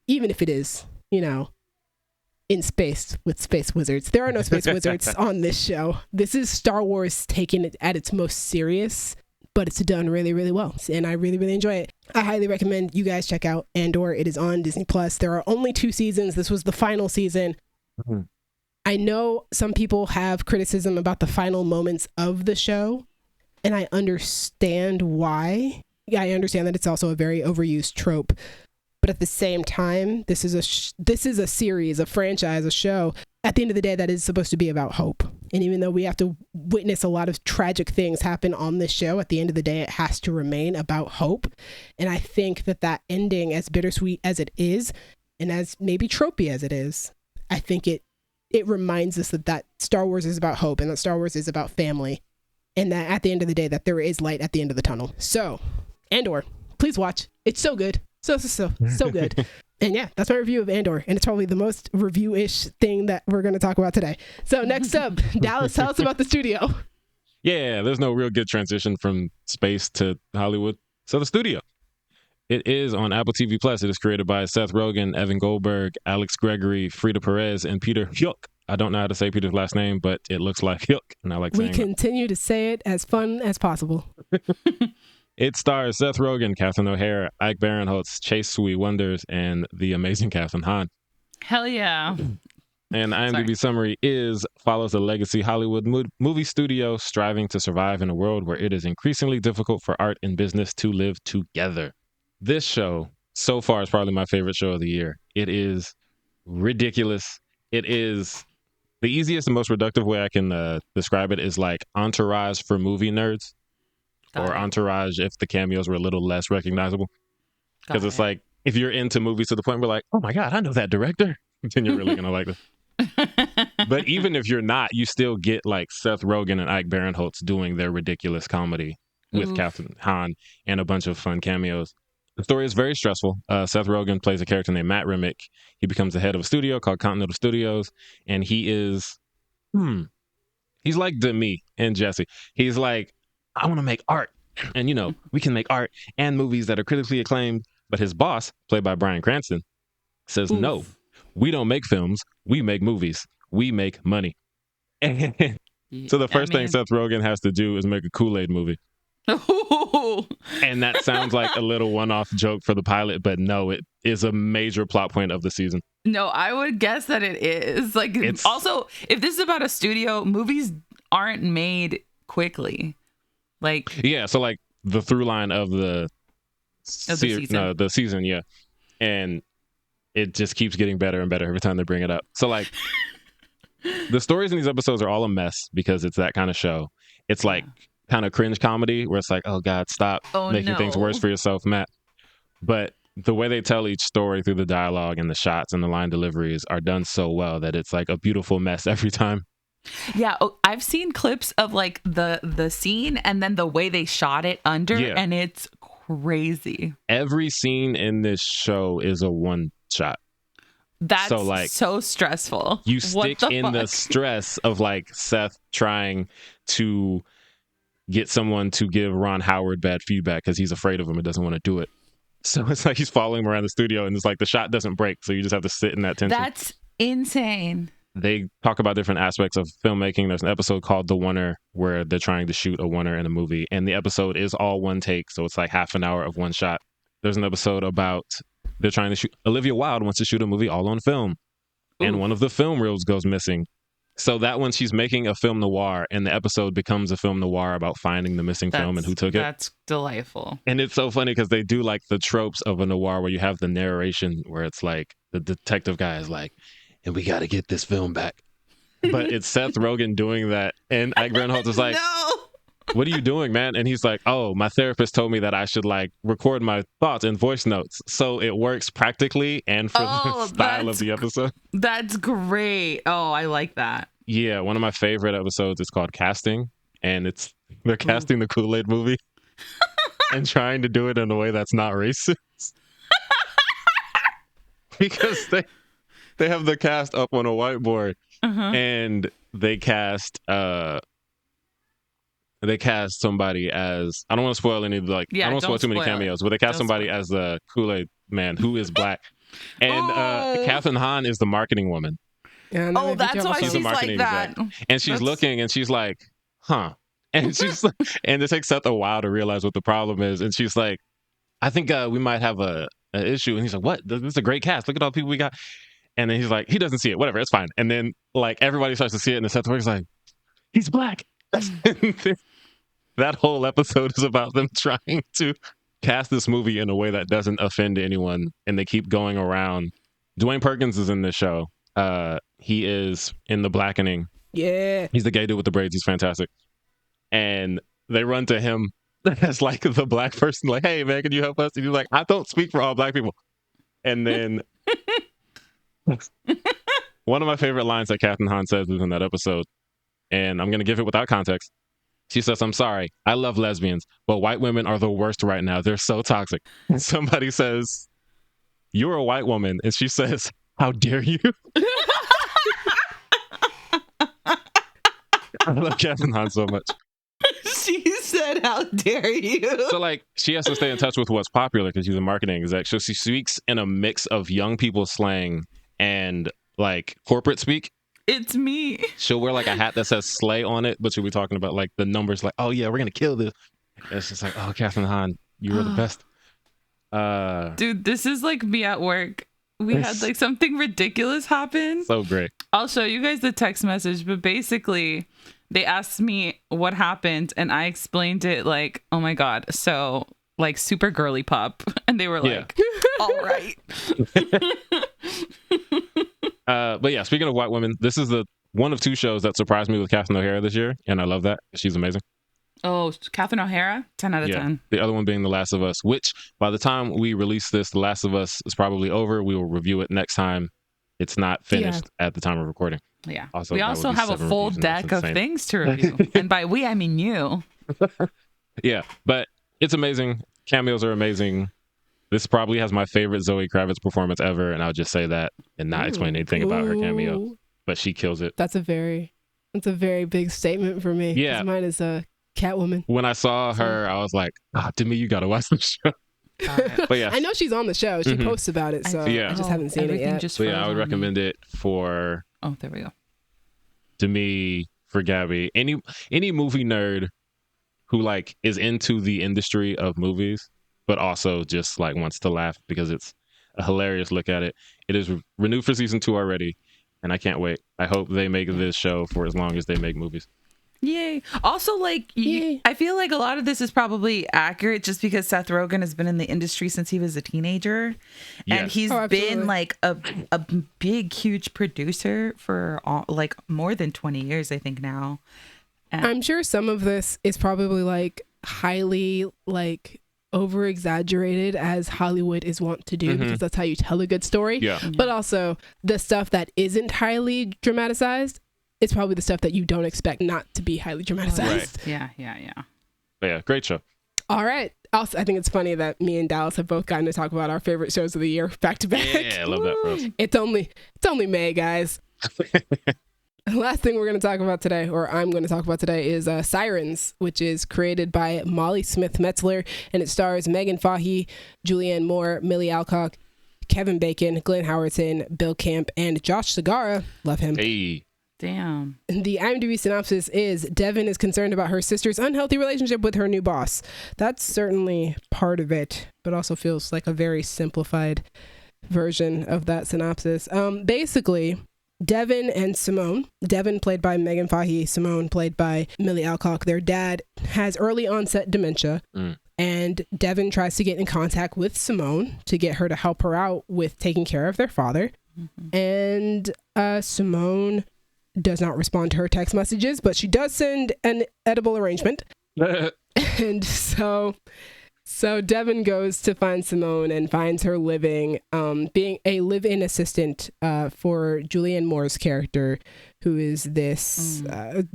even if it is, in space with space wizards. There are no space wizards on this show. This is Star Wars taking it at its most serious, but it's done really, really well. And I really, really enjoy it. I highly recommend you guys check out Andor. It is on Disney+. There are only 2 seasons. This was the final season. Mm-hmm. I know some people have criticism about the final moments of the show, and I understand why. I understand that it's also a very overused trope. But at the same time, this is a series, a franchise, a show, at the end of the day, that is supposed to be about hope. And even though we have to witness a lot of tragic things happen on this show, at the end of the day, it has to remain about hope. And I think that ending, as bittersweet as it is, and as maybe tropey as it is, I think it reminds us that Star Wars is about hope and that Star Wars is about family. and that at the end of the day, that there is light at the end of the tunnel. So, Andor, please watch. It's so good. So good. And yeah, that's my review of Andor. And it's probably the most review-ish thing that we're going to talk about today. So next up, Dallas, tell us about the studio. Yeah, there's no real good transition from space to Hollywood. So the studio. It is on Apple TV Plus. It is created by Seth Rogen, Evan Goldberg, Alex Gregory, Frida Perez, and Peter Hyuk. I don't know how to say Peter's last name, but it looks like Hyuk, and I like saying it. We continue to say it as fun as possible. It stars Seth Rogen, Catherine O'Hara, Ike Barinholtz, Chase Sui Wonders, and the amazing Catherine Hahn. Hell yeah. And IMDb summary follows a legacy Hollywood movie studio striving to survive in a world where it is increasingly difficult for art and business to live together. This show, so far, is probably my favorite show of the year. It is ridiculous. It is the easiest and most reductive way I can describe it is like Entourage for movie nerds. Or Entourage if the cameos were a little less recognizable. Because it's like, if you're into movies to the point where like, oh my God, I know that director, then you're really going to like this. But even if you're not, you still get like Seth Rogen and Ike Barinholtz doing their ridiculous comedy with Catherine Hahn and a bunch of fun cameos. The story is very stressful. Seth Rogen plays a character named Matt Remick. He becomes the head of a studio called Continental Studios. And he is, he's like Demi and Jesse. He's like, I want to make art. And, you know, we can make art and movies that are critically acclaimed. But his boss, played by Bryan Cranston, says, no, we don't make films. We make movies. We make money. And so the first thing Seth Rogen has to do is make a Kool-Aid movie. And that sounds like a little one-off joke for the pilot, but no, it is a major plot point of the season. No, I would guess that it is. Like, also, if this is about a studio, movies aren't made quickly. Like, yeah, so like the through line of the season, yeah, and it just keeps getting better and better every time they bring it up. So like, the stories in these episodes are all a mess because it's that kind of show. It's like kind of cringe comedy where it's like, oh God, stop making things worse for yourself, Matt. But the way they tell each story through the dialogue and the shots and the line deliveries are done so well that it's like a beautiful mess every time. Yeah, I've seen clips of like the scene and then the way they shot it under, and it's crazy. Every scene in this show is a one shot. That's so, like, so stressful. You stick in the stress of like Seth trying to get someone to give Ron Howard bad feedback because he's afraid of him and doesn't want to do it. So it's like he's following him around the studio and it's like the shot doesn't break, so you just have to sit in that tension. That's insane. They talk about different aspects of filmmaking. There's an episode called The Oneer where they're trying to shoot a oneer in a movie, and the episode is all one take, so it's like half an hour of one shot. There's an episode about they're trying to shoot. Olivia Wilde wants to shoot a movie all on film, and one of the film reels goes missing. So that one, she's making a film noir, and the episode becomes a film noir about finding the missing film and who took it. That's delightful. And it's so funny because they do like the tropes of a noir where you have the narration where it's like the detective guy is like, and we got to get this film back. But it's Seth Rogen doing that. And Ike Barinholtz is like, no! What are you doing, man? And he's like, oh, my therapist told me that I should like record my thoughts in voice notes. So it works practically and for the style of the episode. That's great. Oh, I like that. Yeah, one of my favorite episodes is called Casting. And they're casting the Kool-Aid movie and trying to do it in a way that's not racist. Because they have the cast up on a whiteboard and they cast somebody as, I don't want to spoil any, like, I don't want to spoil too many cameos, but they cast somebody as the Kool-Aid man who is black. And Catherine Hahn is the marketing woman. Yeah, that's why she's like that. Exec. And she's looking and she's like, huh. And she's like, and it takes Seth a while to realize what the problem is. And she's like, I think we might have an issue. And he's like, what? This is a great cast. Look at all the people we got. And then he's like, he doesn't see it. Whatever, it's fine. And then like everybody starts to see it, and Seth Rogen's like, he's black. That whole episode is about them trying to cast this movie in a way that doesn't offend anyone, and they keep going around. Dwayne Perkins is in this show. He is in The Blackening. Yeah. He's the gay dude with the braids. He's fantastic. And they run to him as like the black person, like, hey man, can you help us? And he's like, I don't speak for all black people. And then one of my favorite lines that Catherine Hahn says is in that episode, and I'm going to give it without context. She says, I'm sorry, I love lesbians, but white women are the worst right now. They're so toxic. Somebody says, you're a white woman. And she says, how dare you? I love Catherine Hahn so much. She said, how dare you? So, like, she has to stay in touch with what's popular because she's a marketing exec. So she speaks in a mix of young people slang and, like, corporate speak. It's me. She'll wear, like, a hat that says slay on it, but she'll be talking about, like, the numbers, like, oh, yeah, we're going to kill this. And it's just like, oh, Catherine Hahn, you were the best. Dude, this is like me at work. We had, like, something ridiculous happen. So great. I'll show you guys the text message, but basically they asked me what happened and I explained it like, oh my God. So like super girly pop. And they were like, all right. But yeah, speaking of white women, this is the one of two shows that surprised me with Catherine O'Hara this year. And I love that. She's amazing. Oh, Catherine O'Hara, 10 out of 10. The other one being The Last of Us, which by the time we release this, The Last of Us is probably over. We will review it next time. It's not finished at the time of recording. Yeah. Also, we also have a full deck of things to review. And by we, I mean you. Yeah, but it's amazing. Cameos are amazing. This probably has my favorite Zoe Kravitz performance ever. And I'll just say that and not explain anything about her cameo. But she kills it. That's a very big statement for me. Yeah. Mine is a Catwoman. When I saw her, I was like, Demi, you got to watch this show. But yeah, I know she's on the show. She posts about it, so I just haven't seen it yet. So yeah, I would recommend it for. Oh, there we go. To me, for Gabby, any movie nerd who like is into the industry of movies, but also just like wants to laugh because it's a hilarious look at it. It is renewed for season 2 already, and I can't wait. I hope they make this show for as long as they make movies. Yay. Also, like, I feel like a lot of this is probably accurate just because Seth Rogen has been in the industry since he was a teenager. Yes. And he's been like a big, huge producer for like more than 20 years, I think now. And I'm sure some of this is probably like highly like over exaggerated as Hollywood is wont to do because that's how you tell a good story. Yeah. But also the stuff that isn't highly dramatized, it's probably the stuff that you don't expect not to be highly dramatized. Right. Yeah. But yeah, great show. All right. Also, I think it's funny that me and Dallas have both gotten to talk about our favorite shows of the year back to back. Yeah, I love that for us. It's only May, guys. The last thing we're going to talk about today, or I'm going to talk about today, is Sirens, which is created by Molly Smith Metzler, and it stars Megan Fahey, Julianne Moore, Millie Alcock, Kevin Bacon, Glenn Howerton, Bill Camp, and Josh Segarra. Love him. Hey. Damn. The IMDb synopsis is Devin is concerned about her sister's unhealthy relationship with her new boss. That's certainly part of it, but also feels like a very simplified version of that synopsis. Basically, Devin and Simone, Devin played by Megan Fahey, Simone played by Millie Alcock, their dad has early onset dementia. And Devin tries to get in contact with Simone to get her to help her out with taking care of their father. And Simone does not respond to her text messages, but she does send an edible arrangement. And so Devin goes to find Simone and finds her living, being a live-in assistant for Julianne Moore's character, who is this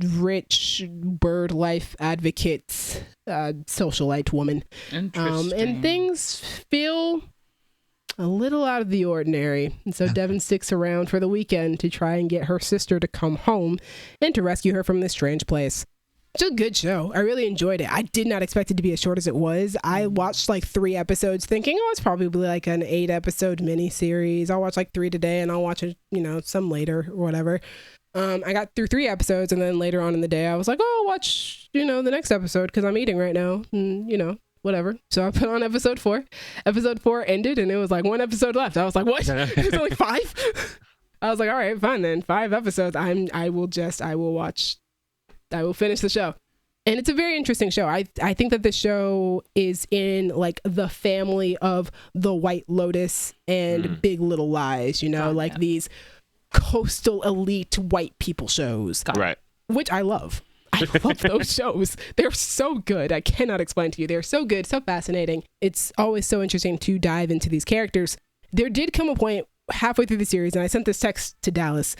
rich bird life advocate, socialite woman. Interesting. And things feel a little out of the ordinary. And so Devin sticks around for the weekend to try and get her sister to come home and to rescue her from this strange place. It's a good show. I really enjoyed it. I did not expect it to be as short as it was. I watched like 3 episodes thinking, it's probably like an 8-episode miniseries. I'll watch like 3 today and I'll watch it, some later or whatever. I got through 3 episodes and then later on in the day I was like, I'll watch, the next episode because I'm eating right now. And, whatever. So I put on episode 4. Episode 4 ended and it was like 1 episode left. I was like, what? It's only 5? I was like, all right, fine then. 5 episodes. I will finish the show. And it's a very interesting show. I think that the show is in like the family of The White Lotus and Big Little Lies, these coastal elite white people shows. Right. Which I love. I love those shows. They're so good. I cannot explain to you. They're so good, so fascinating. It's always so interesting to dive into these characters. There did come a point halfway through the series, and I sent this text to Dallas,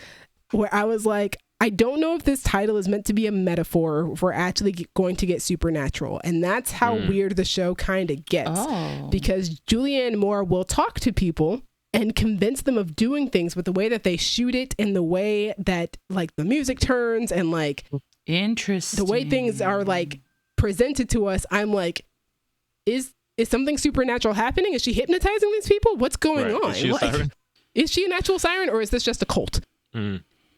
where I was like, I don't know if this title is meant to be a metaphor if we're actually going to get supernatural. And that's how weird the show kind of gets. Because Julianne Moore will talk to people and convince them of doing things, but the way that they shoot it and the way that like the music turns and like interesting, the way things are like presented to us, I'm like, is something supernatural happening? Is she hypnotizing these people? What's going on? Is she an actual siren, or is this just a cult?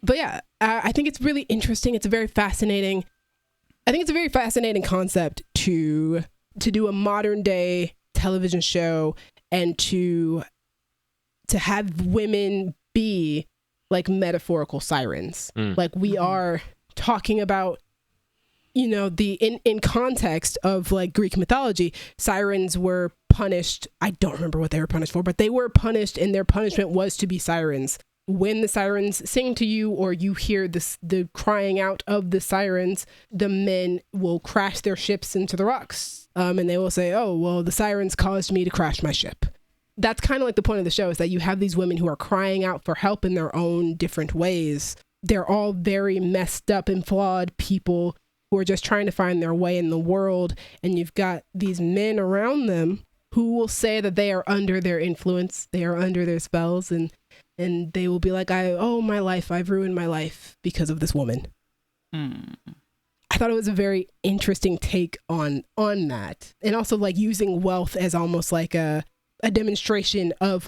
But yeah, I think it's really interesting. It's a very fascinating. I think it's a very fascinating concept to do a modern day television show and to have women be like metaphorical sirens. Like we are talking about, you know, in context of like Greek mythology, sirens were punished. I don't remember what they were punished for, but they were punished, and their punishment was to be sirens. When the sirens sing to you, or you hear the crying out of the sirens, the men will crash their ships into the rocks. And they will say, oh, well, the sirens caused me to crash my ship. That's kind of like the point of the show, is that you have these women who are crying out for help in their own different ways. They're all very messed up and flawed people who are just trying to find their way in the world. And you've got these men around them who will say that they are under their influence, they are under their spells, and they will be like, my life, I've ruined my life because of this woman. I thought it was a very interesting take on that. And also like using wealth as almost like a demonstration of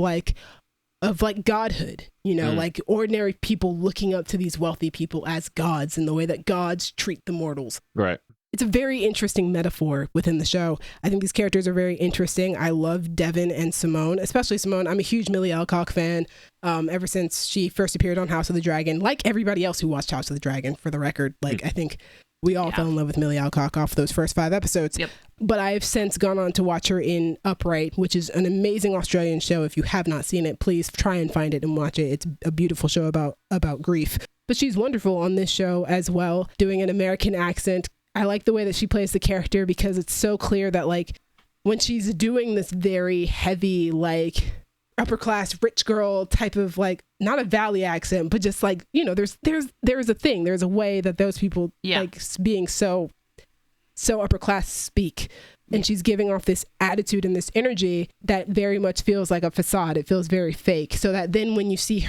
godhood, you know, like ordinary people looking up to these wealthy people as gods in the way that gods treat the mortals. Right. It's a very interesting metaphor within the show. I think these characters are very interesting. I love Devin and Simone, especially Simone. I'm a huge Millie Alcock fan ever since she first appeared on House of the Dragon. Like everybody else who watched House of the Dragon, for the record. Like I think we all fell in love with Millie Alcock off those first 5 episodes. Yep. But I've since gone on to watch her in Upright, which is an amazing Australian show. If you have not seen it, please try and find it and watch it. It's a beautiful show about grief. But she's wonderful on this show as well, doing an American accent. I like the way that she plays the character, because it's so clear that like when she's doing this very heavy, like upper class rich girl type of like, not a valley accent, but just like, you know, there's a thing, there's a way that those people like being so upper class speak. And she's giving off this attitude and this energy that very much feels like a facade. It feels very fake. So that then when you see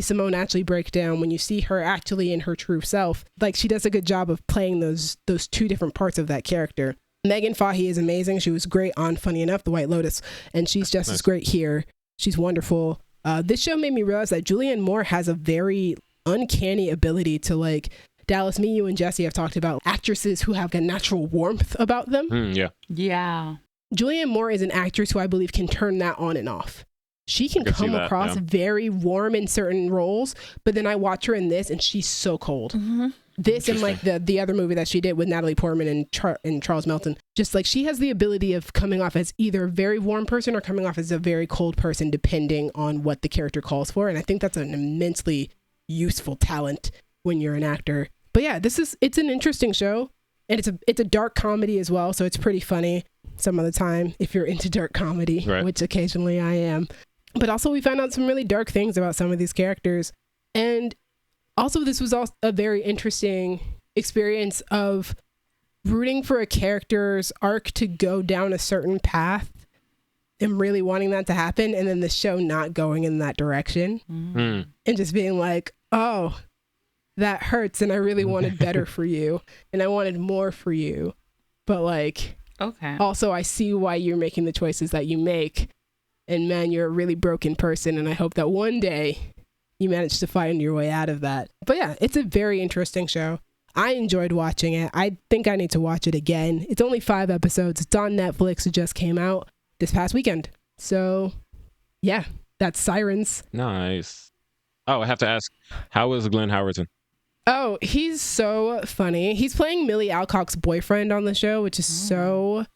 Simone actually break down, when you see her actually in her true self, like she does a good job of playing those 2 different parts of that character. Megan Fahey is amazing. She was great on Funny Enough, The White Lotus, and she's just as great here. She's wonderful. This show made me realize that Julianne Moore has a very uncanny ability to like, Dallas, me, you, and Jesse have talked about actresses who have a natural warmth about them. Yeah. Julianne Moore is an actress who I believe can turn that on and off. She can come across very warm in certain roles, but then I watch her in this and she's so cold. This and like the other movie that she did with Natalie Portman and Charles Melton, just like she has the ability of coming off as either a very warm person or coming off as a very cold person, depending on what the character calls for. And I think that's an immensely useful talent when you're an actor. But yeah, it's an interesting show, and it's a dark comedy as well, so it's pretty funny some of the time if you're into dark comedy, which occasionally I am. But also we found out some really dark things about some of these characters. And also this was also a very interesting experience of rooting for a character's arc to go down a certain path and really wanting that to happen, and then the show not going in that direction and just being like, oh, that hurts, and I really wanted better for you, and I wanted more for you, but like, also I see why you're making the choices that you make, and man, you're a really broken person, and I hope that one day you manage to find your way out of that. But yeah, it's a very interesting show. I enjoyed watching it. I think I need to watch it again. It's only 5 episodes. It's on Netflix. It just came out this past weekend. So yeah, that's Sirens. Nice. Oh, I have to ask, how is Glenn Howerton? Oh, he's so funny. He's playing Millie Alcock's boyfriend on the show, which is so...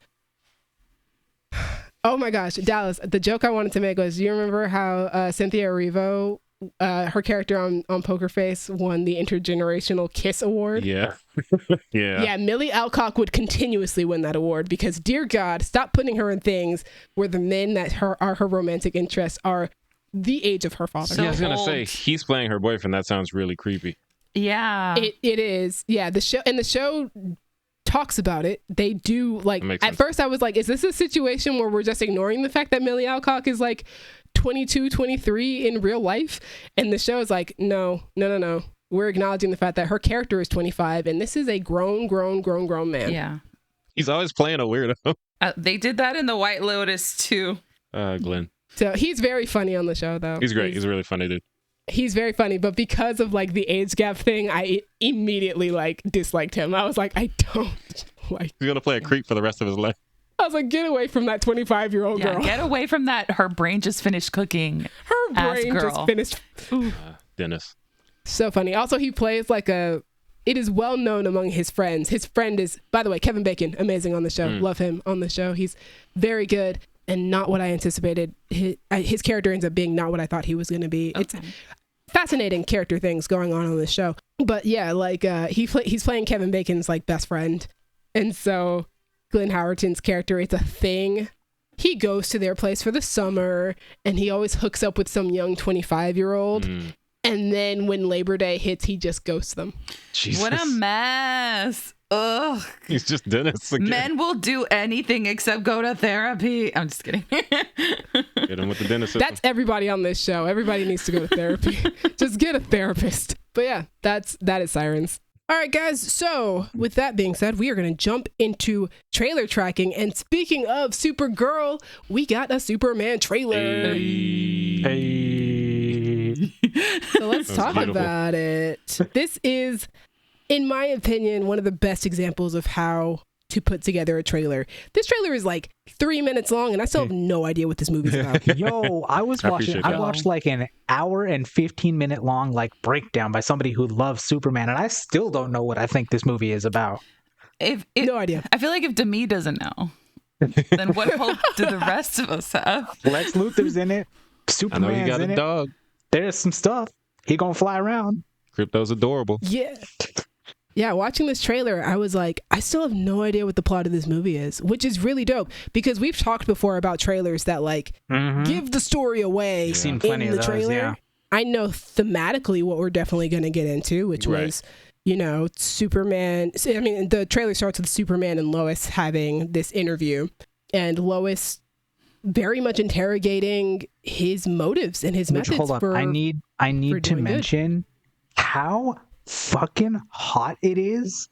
Oh my gosh, Dallas, the joke I wanted to make was, you remember how Cynthia Erivo, her character on Poker Face, won the Intergenerational Kiss Award? Yeah. Yeah, Millie Alcock would continuously win that award because, dear God, stop putting her in things where the men that are her romantic interests are the age of her father. I was going to say, he's playing her boyfriend. That sounds really creepy. Yeah. It is. Yeah, the show talks about it. They do, like, at first I was like, is this a situation where we're just ignoring the fact that Millie Alcock is like 22, 23 in real life? And the show is like, no. We're acknowledging the fact that her character is 25 and this is a grown man. Yeah. He's always playing a weirdo. They did that in The White Lotus too. Glenn. So he's very funny on the show, though. He's great. He's a really funny dude. He's very funny, but because of like the age gap thing, I immediately like disliked him. I was like, I don't like. He's gonna play a creep for the rest of his life. I was like, get away from that 25-year-old girl. Get away from that. Her brain just finished cooking. Her brain just finished. Dennis. So funny. Also, he plays like it is well known among his friends. His friend is, by the way, Kevin Bacon, amazing on the show. Love him on the show. He's very good and not what I anticipated. His character ends up being not what I thought he was going to be. Okay. It's fascinating character things going on this show. But yeah, like he's playing Kevin Bacon's like best friend. And so Glenn Howerton's character, it's a thing. He goes to their place for the summer and he always hooks up with some young 25-year-old. And then when Labor Day hits, he just ghosts them. Jesus. What a mess. Ugh. He's just Dennis again. Men will do anything except go to therapy. I'm just kidding. Get him with the Dennis system. That's everybody on this show. Everybody needs to go to therapy. Just get a therapist. But yeah, that is Sirens. All right, guys. So with that being said, we are going to jump into trailer tracking. And speaking of Supergirl, we got a Superman trailer. So let's talk about it. This is, in my opinion, one of the best examples of how to put together a trailer. This trailer is like 3 minutes long, and I still have no idea what this movie's about. Yo, I watched like an hour and 15-minute long like breakdown by somebody who loves Superman, and I still don't know what I think this movie is about. No idea. I feel like if Demi doesn't know, then what hope do the rest of us have? Lex Luthor's in it. Superman's I know you got a dog. There's some stuff. He gonna fly around. Crypto's adorable. Yeah, watching this trailer, I was like, I still have no idea what the plot of this movie is, which is really dope because we've talked before about trailers that like give the story away in the trailer. Yeah. I know thematically what we're definitely going to get into, which was, you know, Superman. I mean, the trailer starts with Superman and Lois having this interview, and Lois very much interrogating his motives and his methods. Hold on, I need to mention how fucking hot it is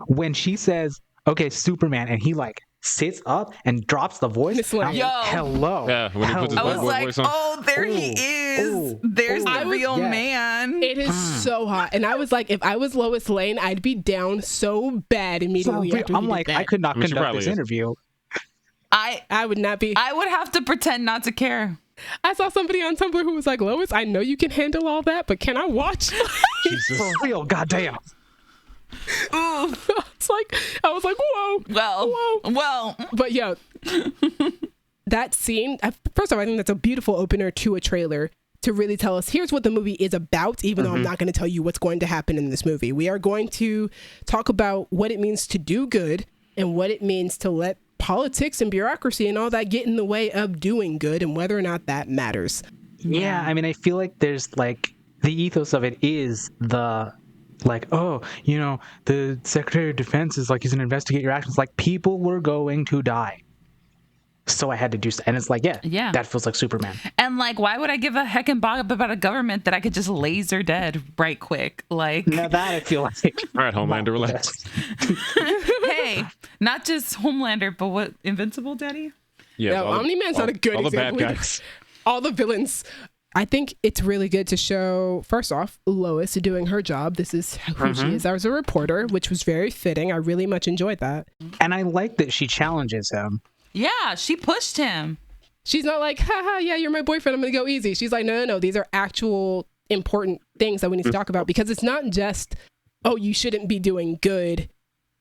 when she says, "Okay, Superman," and he like sits up and drops the voice. Yo, hello. Yeah, when he puts his I was like, voice on. oh, there he is. There's the real man. It is so hot, and I was like, if I was Lois Lane, I'd be down so bad immediately. After I'm like, I could not conduct this interview. I would not be. I would have to pretend not to care. I saw somebody on Tumblr who was like, Lois, I know you can handle all that, but can I watch? Jesus. For real, goddamn. Ooh. It's like, I was like, whoa. Well. But yo, that scene, first of all, I think that's a beautiful opener to a trailer to really tell us, here's what the movie is about, even though I'm not going to tell you what's going to happen in this movie. We are going to talk about what it means to do good and what it means to let politics and bureaucracy and all that get in the way of doing good and whether or not that matters. Yeah, I mean, I feel like there's like the ethos of it is the like, oh, you know, the Secretary of Defense is like, he's going to investigate your actions. Like, people were going to die. So I had to do so. And it's like, yeah, that feels like Superman. And like, why would I give a heckin' bog about a government that I could just laser dead right quick? Like, now that I feel like. All right, Homelander, relax. Hey, not just Homelander, but what, Invincible, Daddy? Yeah, no, Omni-Man's not a good example. All the bad guys. All the villains. I think it's really good to show, first off, Lois doing her job. This is who she is as a reporter, which was very fitting. I really much enjoyed that. And I like that she challenges him. Yeah, she pushed him. She's not like, haha, yeah, you're my boyfriend, I'm going to go easy. She's like, no, these are actual important things that we need to talk about, because it's not just, oh, you shouldn't be doing good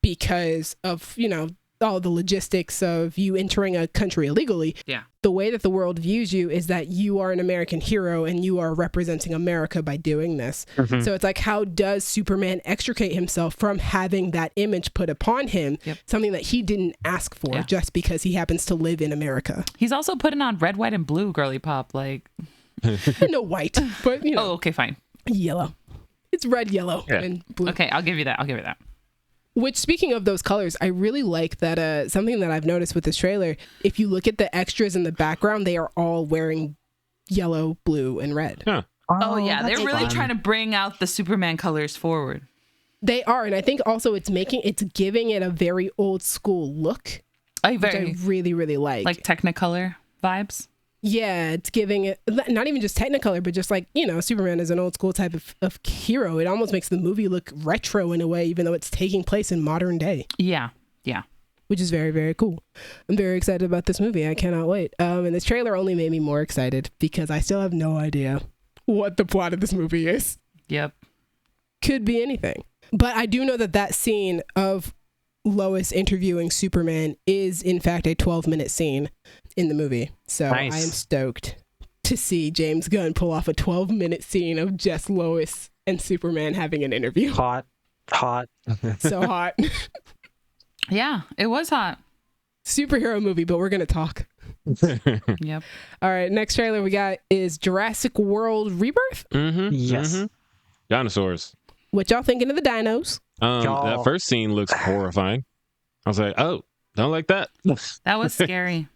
because of, you know, all the logistics of you entering a country illegally. Yeah. The way that the world views you is that you are an American hero and you are representing America by doing this. So it's like, how does Superman extricate himself from having that image put upon him, something that he didn't ask for just because he happens to live in America? He's also putting on red, white, and blue girly pop, like. No white, but you know. Oh, okay, fine. Yellow. It's red, yellow, and blue. Okay, I'll give you that. Which, speaking of those colors, I really like that something that I've noticed with this trailer, if you look at the extras in the background, they are all wearing yellow, blue, and red. Huh. Oh yeah, they're really trying to bring out the Superman colors forward. They are, and I think also it's giving it a very old school look, which I really, really like Technicolor vibes. Yeah, it's giving it not even just Technicolor, but just like, Superman is an old school type of hero. It almost makes the movie look retro in a way, even though it's taking place in modern day. Yeah. Which is very, very cool. I'm very excited about this movie. I cannot wait. And this trailer only made me more excited because I still have no idea what the plot of this movie is. Yep. Could be anything. But I do know that scene of Lois interviewing Superman is in fact a 12-minute scene in the movie. So nice. I am stoked to see James Gunn pull off a 12-minute scene of just Lois and Superman having an interview. Hot. So hot. Yeah, it was hot. Superhero movie, but we're going to talk. Yep. All right, next trailer we got is Jurassic World Rebirth. Mm-hmm. Yes. Mm-hmm. Dinosaurs. What y'all thinking of the dinos? That first scene looks horrifying. I was like, oh, don't like that. That was scary.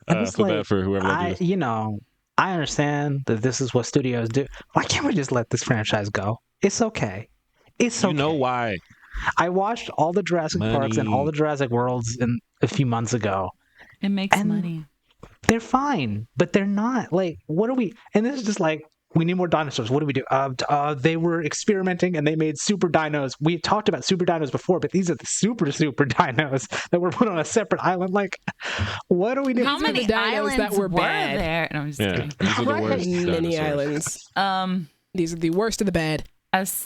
I feel bad for whoever that is. I understand that this is what studios do. Why can't we just let this franchise go? It's okay. It's okay. You know why? I watched all the Jurassic Parks and all the Jurassic Worlds a few months ago. It makes money. They're fine, but they're not. Like, what are we? And this is just like, we need more dinosaurs. What do we do? They were experimenting and they made super dinos. We talked about super dinos before, but these are the super dinos that were put on a separate island. Like, what do we do? How many dinos that were bad? There? No, I'm just kidding. These are the worst many islands. These are the worst of the bad.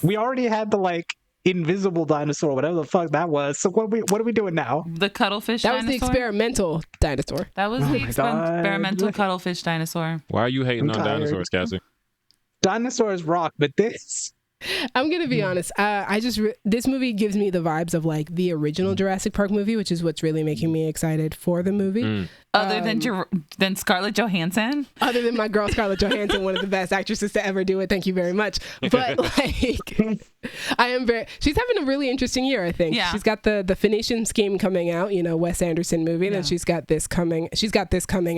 We already had the invisible dinosaur, whatever the fuck that was. So what are we doing now? The cuttlefish that dinosaur? Was the experimental dinosaur. That was the experimental cuttlefish dinosaur. Why are you hating on dinosaurs, Cassie? Dinosaurs rock, but this... I'm gonna be honest. This movie gives me the vibes of the original Jurassic Park movie, which is what's really making me excited for the movie. Other than Scarlett Johansson, other than my girl Scarlett Johansson, one of the best actresses to ever do it. Thank you very much. But she's having a really interesting year. I think she's got the Phoenician Scheme coming out. Wes Anderson movie, and then she's got this coming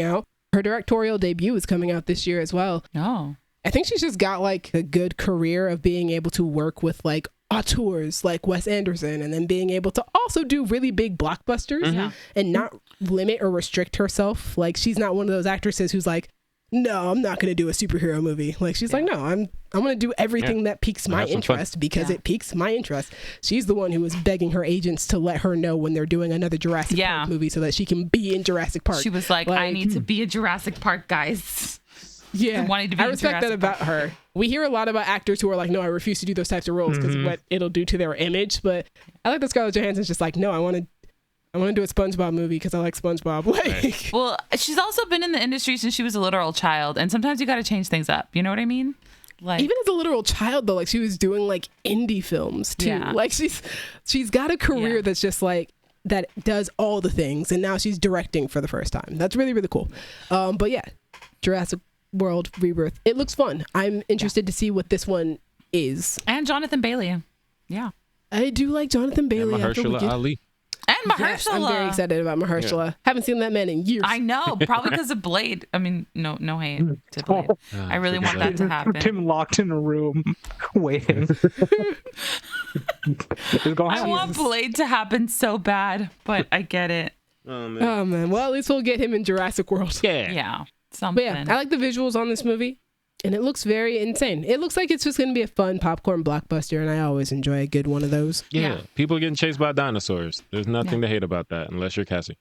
out. Her directorial debut is coming out this year as well. Oh. I think she's just got a good career of being able to work with auteurs like Wes Anderson, and then being able to also do really big blockbusters and not limit or restrict herself. She's not one of those actresses who's no, I'm not going to do a superhero movie. She's no, I'm going to do everything that piques my interest because it piques my interest. She's the one who was begging her agents to let her know when they're doing another Jurassic Park movie so that she can be in Jurassic Park. She was I need to be a Jurassic Park, guys. Yeah, I respect that about her. We hear a lot about actors who are no, I refuse to do those types of roles because of what it'll do to their image. But I like that Scarlett Johansson's just no, I want to do a SpongeBob movie because I like SpongeBob. Well, she's also been in the industry since she was a literal child, and sometimes you got to change things up. You know what I mean? Even as a literal child, though, she was doing indie films too. Yeah. She's got a career that's just that does all the things, and now she's directing for the first time. That's really, really cool. But yeah, Jurassic World Rebirth. It looks fun. I'm interested to see what this one is. And Jonathan Bailey. Yeah. I do like Jonathan Bailey. And Mahershala Ali. And Mahershala. Yes, I'm very excited about Mahershala. Yeah. Haven't seen that man in years. I know. Probably because of Blade. I mean, no hate to Blade. I really want that to happen. Him locked in a room waiting. I want Blade to happen so bad, but I get it. Oh man. Well, at least we'll get him in Jurassic World. Yeah. Something. But yeah, I like the visuals on this movie, and it looks very insane. It looks like it's just going to be a fun popcorn blockbuster, and I always enjoy a good one of those. Yeah. People getting chased by dinosaurs. There's nothing to hate about that, unless you're Cassie.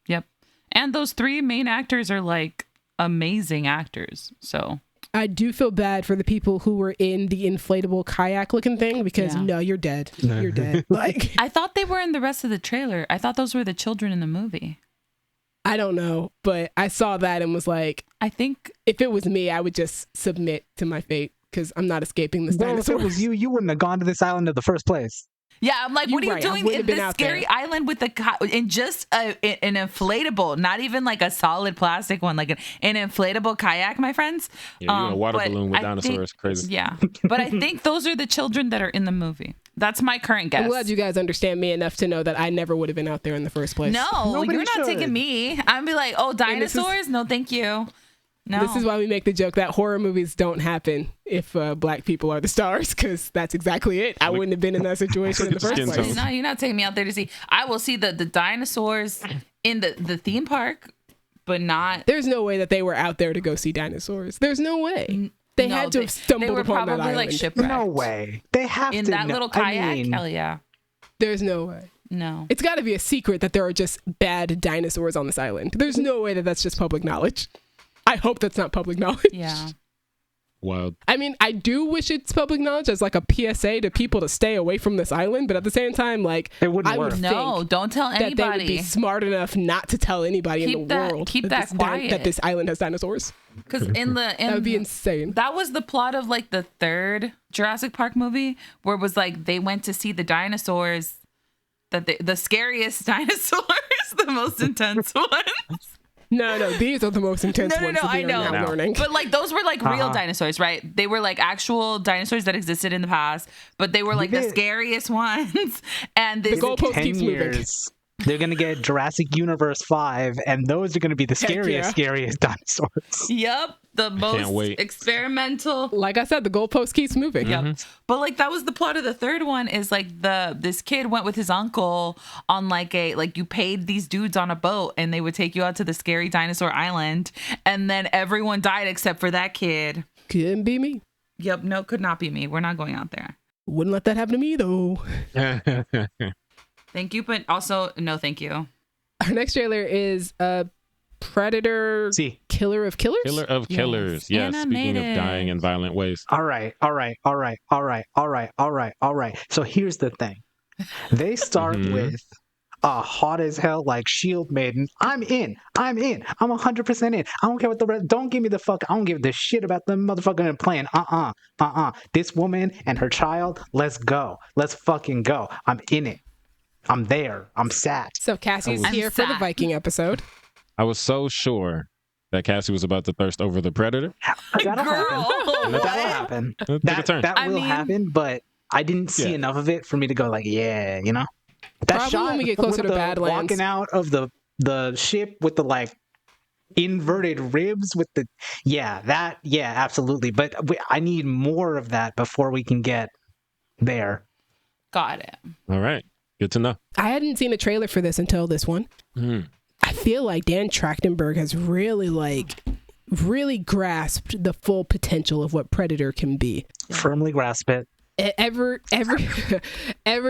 Yep. And those three main actors are amazing actors. So I do feel bad for the people who were in the inflatable kayak looking thing because no, you're dead. You're dead. I thought they were in the rest of the trailer. I thought those were the children in the movie. I don't know, but I saw that and was I think if it was me, I would just submit to my fate because I'm not escaping this dinosaur. If it was you wouldn't have gone to this island in the first place. Yeah, I'm like, what are you doing in this scary island with in just an inflatable, not even like a solid plastic one, like an inflatable kayak, my friends? Yeah, you're in a water balloon with dinosaurs. Crazy. Yeah, but I think those are the children that are in the movie. That's my current guess. I'm glad you guys understand me enough to know that I never would have been out there in the first place. No, you're not taking me. I'd be like, oh, dinosaurs? No, thank you. No. This is why we make the joke that horror movies don't happen if black people are the stars, because that's exactly it. I wouldn't have been in that situation in the first place. No, you're not taking me out there to see. I will see the dinosaurs in the theme park, but not. There's no way that they were out there to go see dinosaurs. There's no way. They had to have stumbled upon that island. They were probably like shipwrecked. No way. They have in to. In that little kayak? Hell yeah. There's no way. No. It's got to be a secret that there are just bad dinosaurs on this island. There's no way that that's just public knowledge. I hope that's not public knowledge. Yeah. Wild. I mean, I do wish it's public knowledge as like a PSA to people to stay away from this island, but at the same time, like, it wouldn't work. No, don't tell anybody. That they would be smart enough not to tell anybody in the world keep that quiet. That this island has dinosaurs. Because that would be insane. That was the plot of like the third Jurassic Park movie, where it was like they went to see the dinosaurs, the scariest dinosaurs, the most intense ones. No, these are the most intense ones. No, I know. Now learning. But like those were like real dinosaurs, right? They were like actual dinosaurs that existed in the past, but they were like the scariest ones. And the goalpost keeps moving. They're going to get Jurassic Universe 5, and those are going to be the scariest dinosaurs. Yep. The most experimental. Like I said, the goalpost keeps moving. Yep. Mm-hmm. But like that was the plot of the third one, is like this kid went with his uncle on like you paid these dudes on a boat and they would take you out to the scary dinosaur island, and then everyone died except for that kid. Couldn't be me. Yep. No, could not be me. We're not going out there. Wouldn't let that happen to me though. Thank you, but also no thank you. Our next trailer is Predator Killer of Killers? Killer of Killers. Yes. Speaking of dying in violent ways. All right. So here's the thing. They start with a hot as hell like Shield Maiden. I'm in. I'm 100% in. I don't care what the rest. Don't give me the fuck. I don't give a shit about the motherfucker playing. This woman and her child. Let's go. Let's fucking go. I'm in it. I'm there. I'm sat. So Cassie's here for the Viking episode. I was so sure that Cassie was about to thirst over the Predator. That'll happen. That will happen, but I didn't see enough of it for me to go like, yeah, you know? That probably shot when we get closer to Badlands. Walking out of the ship with the like inverted ribs with the absolutely. But I need more of that before we can get there. Got it. All right. Good to know. I hadn't seen a trailer for this until this one. I feel like Dan Trachtenberg has really grasped the full potential of what Predator can be. Firmly grasp it. Ever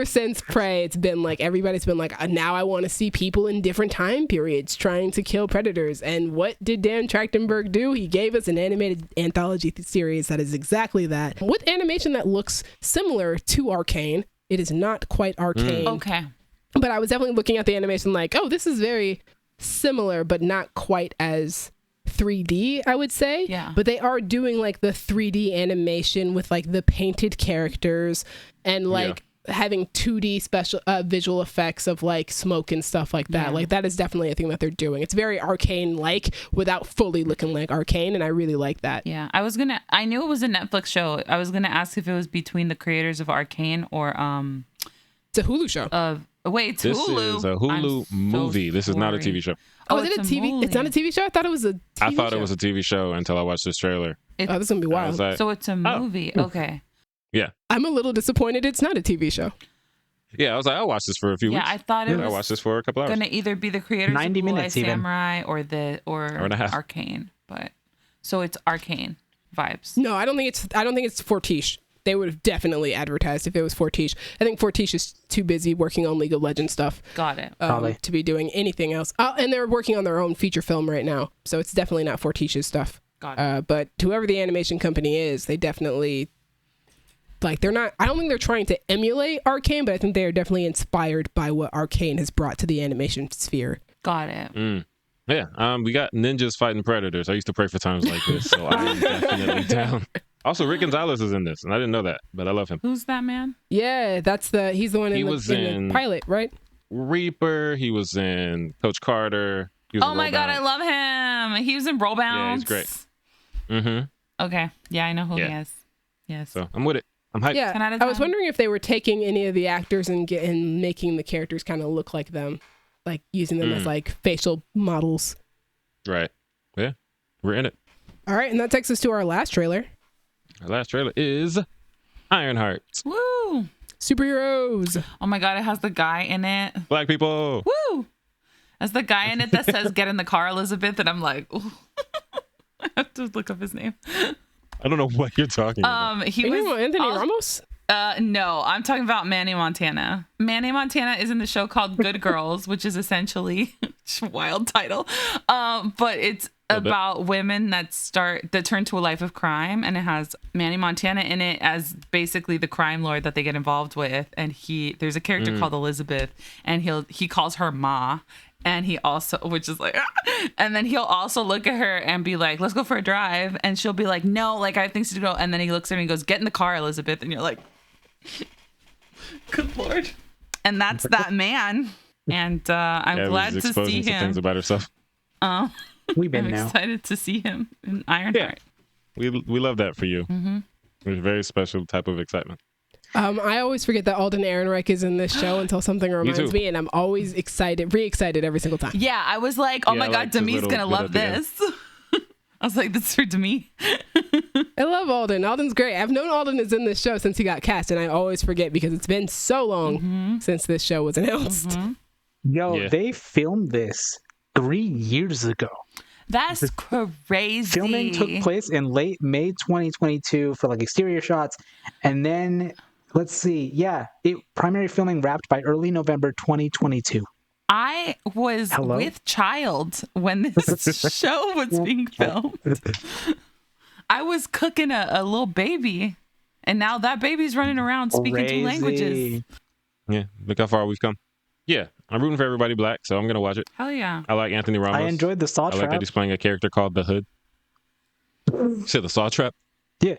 since Prey, it's been like everybody's been like, now I want to see people in different time periods trying to kill predators. And what did Dan Trachtenberg do? He gave us an animated anthology series that is exactly that, with animation that looks similar to Arcane. It is not quite Arcane. Okay. But I was definitely looking at the animation like, oh, this is very similar, but not quite as 3D, I would say. Yeah. But they are doing like the 3D animation with like the painted characters and like having 2D special visual effects of like smoke and stuff like that. Like that is definitely a thing that they're doing. It's very Arcane-like without fully looking like Arcane, and I really like that. Yeah. I knew it was a Netflix show. I was gonna ask if it was between the creators of Arcane or it's a Hulu show. It's this Hulu. This is a Hulu movie. This is not a TV show. Oh, is it a TV? Movie. It's not a TV show? I thought it was a TV show. It was a TV show until I watched this trailer. This is going to be wild. Like, so it's a movie. Okay. Yeah. I'm a little disappointed it's not a TV show. Yeah, I was like, I'll watch this for a few weeks. Yeah, I thought it was I watched this for a couple hours. Going to either be the creators 90 of Blue minutes Eye even. Samurai or Arcane. But so it's Arcane vibes. No, I don't think it's Fortiche. They would have definitely advertised if it was Fortiche. I think Fortiche is too busy working on League of Legends stuff. Got it. To be doing anything else. And they're working on their own feature film right now. So it's definitely not Fortiche's stuff. Got it. But whoever the animation company is, they definitely, like, they're not, I don't think they're trying to emulate Arcane, but I think they are definitely inspired by what Arcane has brought to the animation sphere. Got it. Yeah, we got ninjas fighting predators. I used to pray for times like this, so I'm definitely down. Also, Rick Gonzalez is in this, and I didn't know that, but I love him. Who's that man? Yeah, he's the one in the pilot, right? Reaper. He was in Coach Carter. Oh my God, I love him. He was in Roll Bounce. Yeah, he's great. Okay. Yeah, I know who he is. Yes. So I'm with it. I'm hyped. Yeah, I was wondering if they were taking any of the actors and making the characters kind of look like them, like using them as like facial models. Right. Yeah, we're in it. All right, and that takes us to our last trailer. Our last trailer is Ironheart. Woo! Superheroes. Oh my God, it has the guy in it. Black people. Woo! Has the guy in it that says "Get in the car, Elizabeth," and I'm like, ooh. I have to look up his name. I don't know what you're talking about. He was Anthony Ramos. No, I'm talking about Manny Montana. Manny Montana is in the show called Good Girls, which is essentially wild title. But it's about women that turn to a life of crime, and it has Manny Montana in it as basically the crime lord that they get involved with. And there's a character called Elizabeth, and he calls her Ma. And he also, which is like, and then he'll also look at her and be like, let's go for a drive. And she'll be like, no, like I have things to do. And then he looks at her and he goes, get in the car, Elizabeth. And you're like, good Lord. And that's that man. And I'm glad to see him. Things about herself. We've been I'm now. excited to see him in Ironheart. Yeah. We love that for you. It's a very special type of excitement. I always forget that Alden Ehrenreich is in this show until something reminds me, and I'm always re-excited every single time. Yeah, I was like, oh my God, Demi's gonna love this. I was like, this is for Demi. I love Alden. Alden's great. I've known Alden is in this show since he got cast, and I always forget because it's been so long since this show was announced. They filmed this 3 years ago. That's crazy. Filming took place in late May 2022 for like exterior shots, and then let's see, primary filming wrapped by early November 2022. I was with child when this show was being filmed. I was cooking a little baby, and now that baby's running around speaking 2 languages. Yeah, look how far we've come. Yeah, I'm rooting for everybody black, so I'm going to watch it. Hell yeah. I like Anthony Ramos. I enjoyed the Saw Trap. I like that he's playing a character called The Hood. See the Saw Trap? Yeah.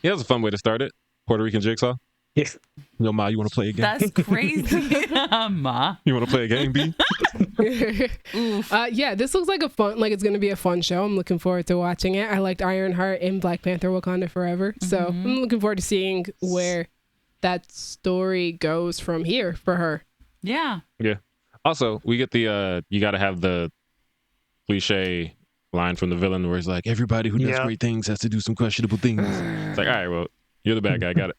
Yeah, that was a fun way to start it. Puerto Rican Jigsaw. Yes. Yo, Ma, you want to play a game? That's crazy. Ma. You want to play a game, B? This looks like it's going to be a fun show. I'm looking forward to watching it. I liked Ironheart and Black Panther Wakanda Forever. So I'm looking forward to seeing where that story goes from here for her. Yeah. Yeah. Also, we get the, you got to have the cliche line from the villain where he's like, everybody who does great things has to do some questionable things. It's like, all right, well, you're the bad guy. Got it.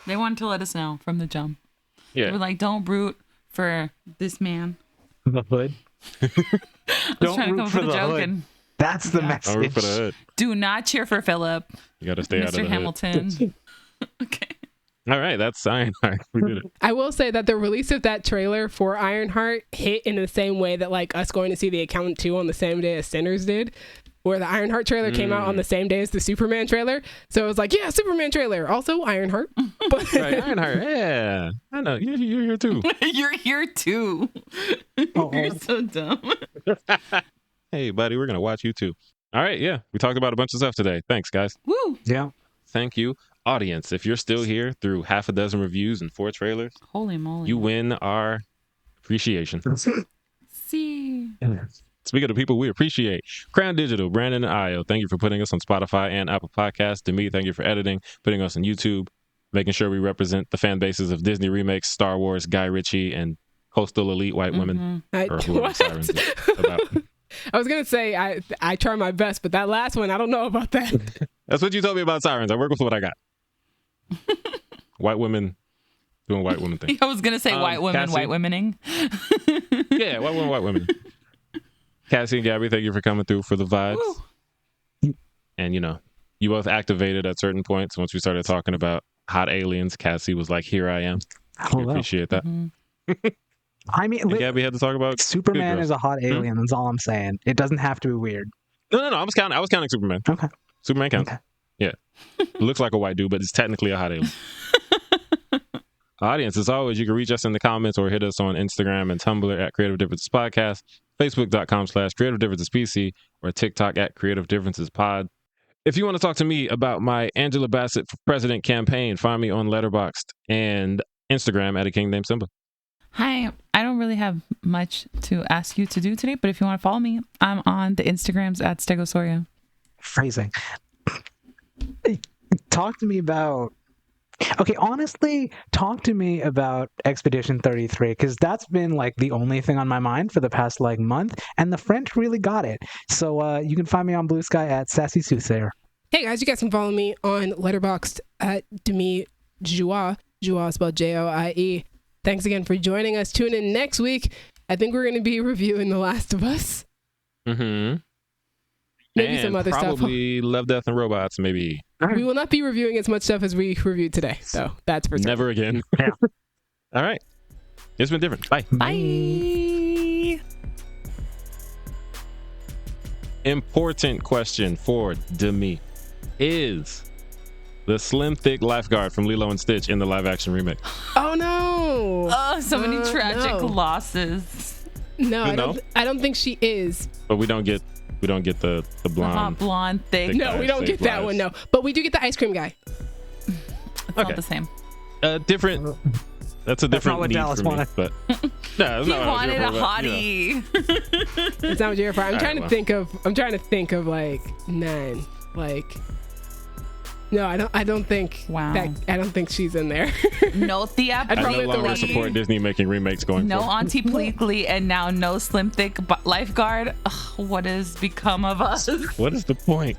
They wanted to let us know from the jump. Yeah. They were like, don't root for this man. The Hood. I was trying to come up with a joke. And that's the message. Don't root for the Hood. Do not cheer for Philip. You got to stay out of the Mr. Hamilton. Okay. All right, that's Ironheart. We did it. I will say that the release of that trailer for Ironheart hit in the same way that like us going to see The Accountant 2 on the same day as Sinners did, where the Ironheart trailer came out on the same day as the Superman trailer. So it was like, yeah, Superman trailer. Also Ironheart. But right, Ironheart. Yeah. I know. You're here too. You're here too. You're so dumb. Hey, buddy, we're going to watch you too. All right, yeah. We talked about a bunch of stuff today. Thanks, guys. Woo. Yeah. Thank you. Audience, if you're still here through half a dozen reviews and 4 trailers, holy moly, you win our appreciation. See. Speaking of people we appreciate, Crown Digital, Brandon and Io, thank you for putting us on Spotify and Apple Podcasts. Demi, thank you for editing, putting us on YouTube, making sure we represent the fan bases of Disney remakes, Star Wars, Guy Ritchie, and coastal elite white women. Or whoever Sirens is about. I was gonna say I try my best, but that last one, I don't know about that. That's what you told me about Sirens. I work with what I got. White women doing white women things. I was gonna say white women, Cassie, white womening. Yeah, white women. Cassie and Gabby, thank you for coming through for the vibes. Woo. And you both activated at certain points. Once we started talking about hot aliens, Cassie was like, "Here I am." We appreciate that. I mean, Gabby had to talk about Superman is a hot alien. That's all I'm saying. It doesn't have to be weird. No. I was counting Superman. Okay. Superman counts. Okay. Yeah. Looks like a white dude, but it's technically a hot alien. Audience, as always, you can reach us in the comments or hit us on Instagram and Tumblr at Creative Differences Podcast, Facebook.com/Creative Differences PC, or TikTok at Creative Differences Pod. If you want to talk to me about my Angela Bassett for President campaign, find me on Letterboxd and Instagram at a king named Simba. Hi, I don't really have much to ask you to do today, but if you want to follow me, I'm on the Instagrams at Stegosaurus. Phrasing. Talk to me about... Okay, honestly, talk to me about Expedition 33, because that's been like the only thing on my mind for the past like month, and the French really got it. So you can find me on Blue Sky at Sassy Soothsayer. Hey guys, you guys can follow me on Letterboxd at Demi Joie. Joie spelled Joie. Thanks again for joining us. Tune in next week. I think we're going to be reviewing The Last of Us. Mm-hmm. Maybe and some other probably stuff. Love, Death, and Robots, maybe. We will not be reviewing as much stuff as we reviewed today, so that's for certain. Never again. Yeah. All right. It's been different. Bye. Bye. Important question for Demi. Is the slim, thick lifeguard from Lilo and Stitch in the live-action remake? Oh no! Oh, so many tragic no. losses. No, I don't think she is. But we don't get the blonde. Blonde, thick. No, we don't get that one. No, but we do get the ice cream guy. It's not the same. Different. That's a different what need Dallas for me. wanted. But no, that's He not what I was wanted here a for, but, you know. hottie. That's not what you're here for. I'm trying well. to think of like 9. Like, no, I don't think. Wow. I don't think she's in there. No Thea I'd I probably no have to longer watch it. support Disney making remakes going No forward. Auntie Pleakley, and now no slim thick lifeguard. Ugh, what has become of us? What is the point?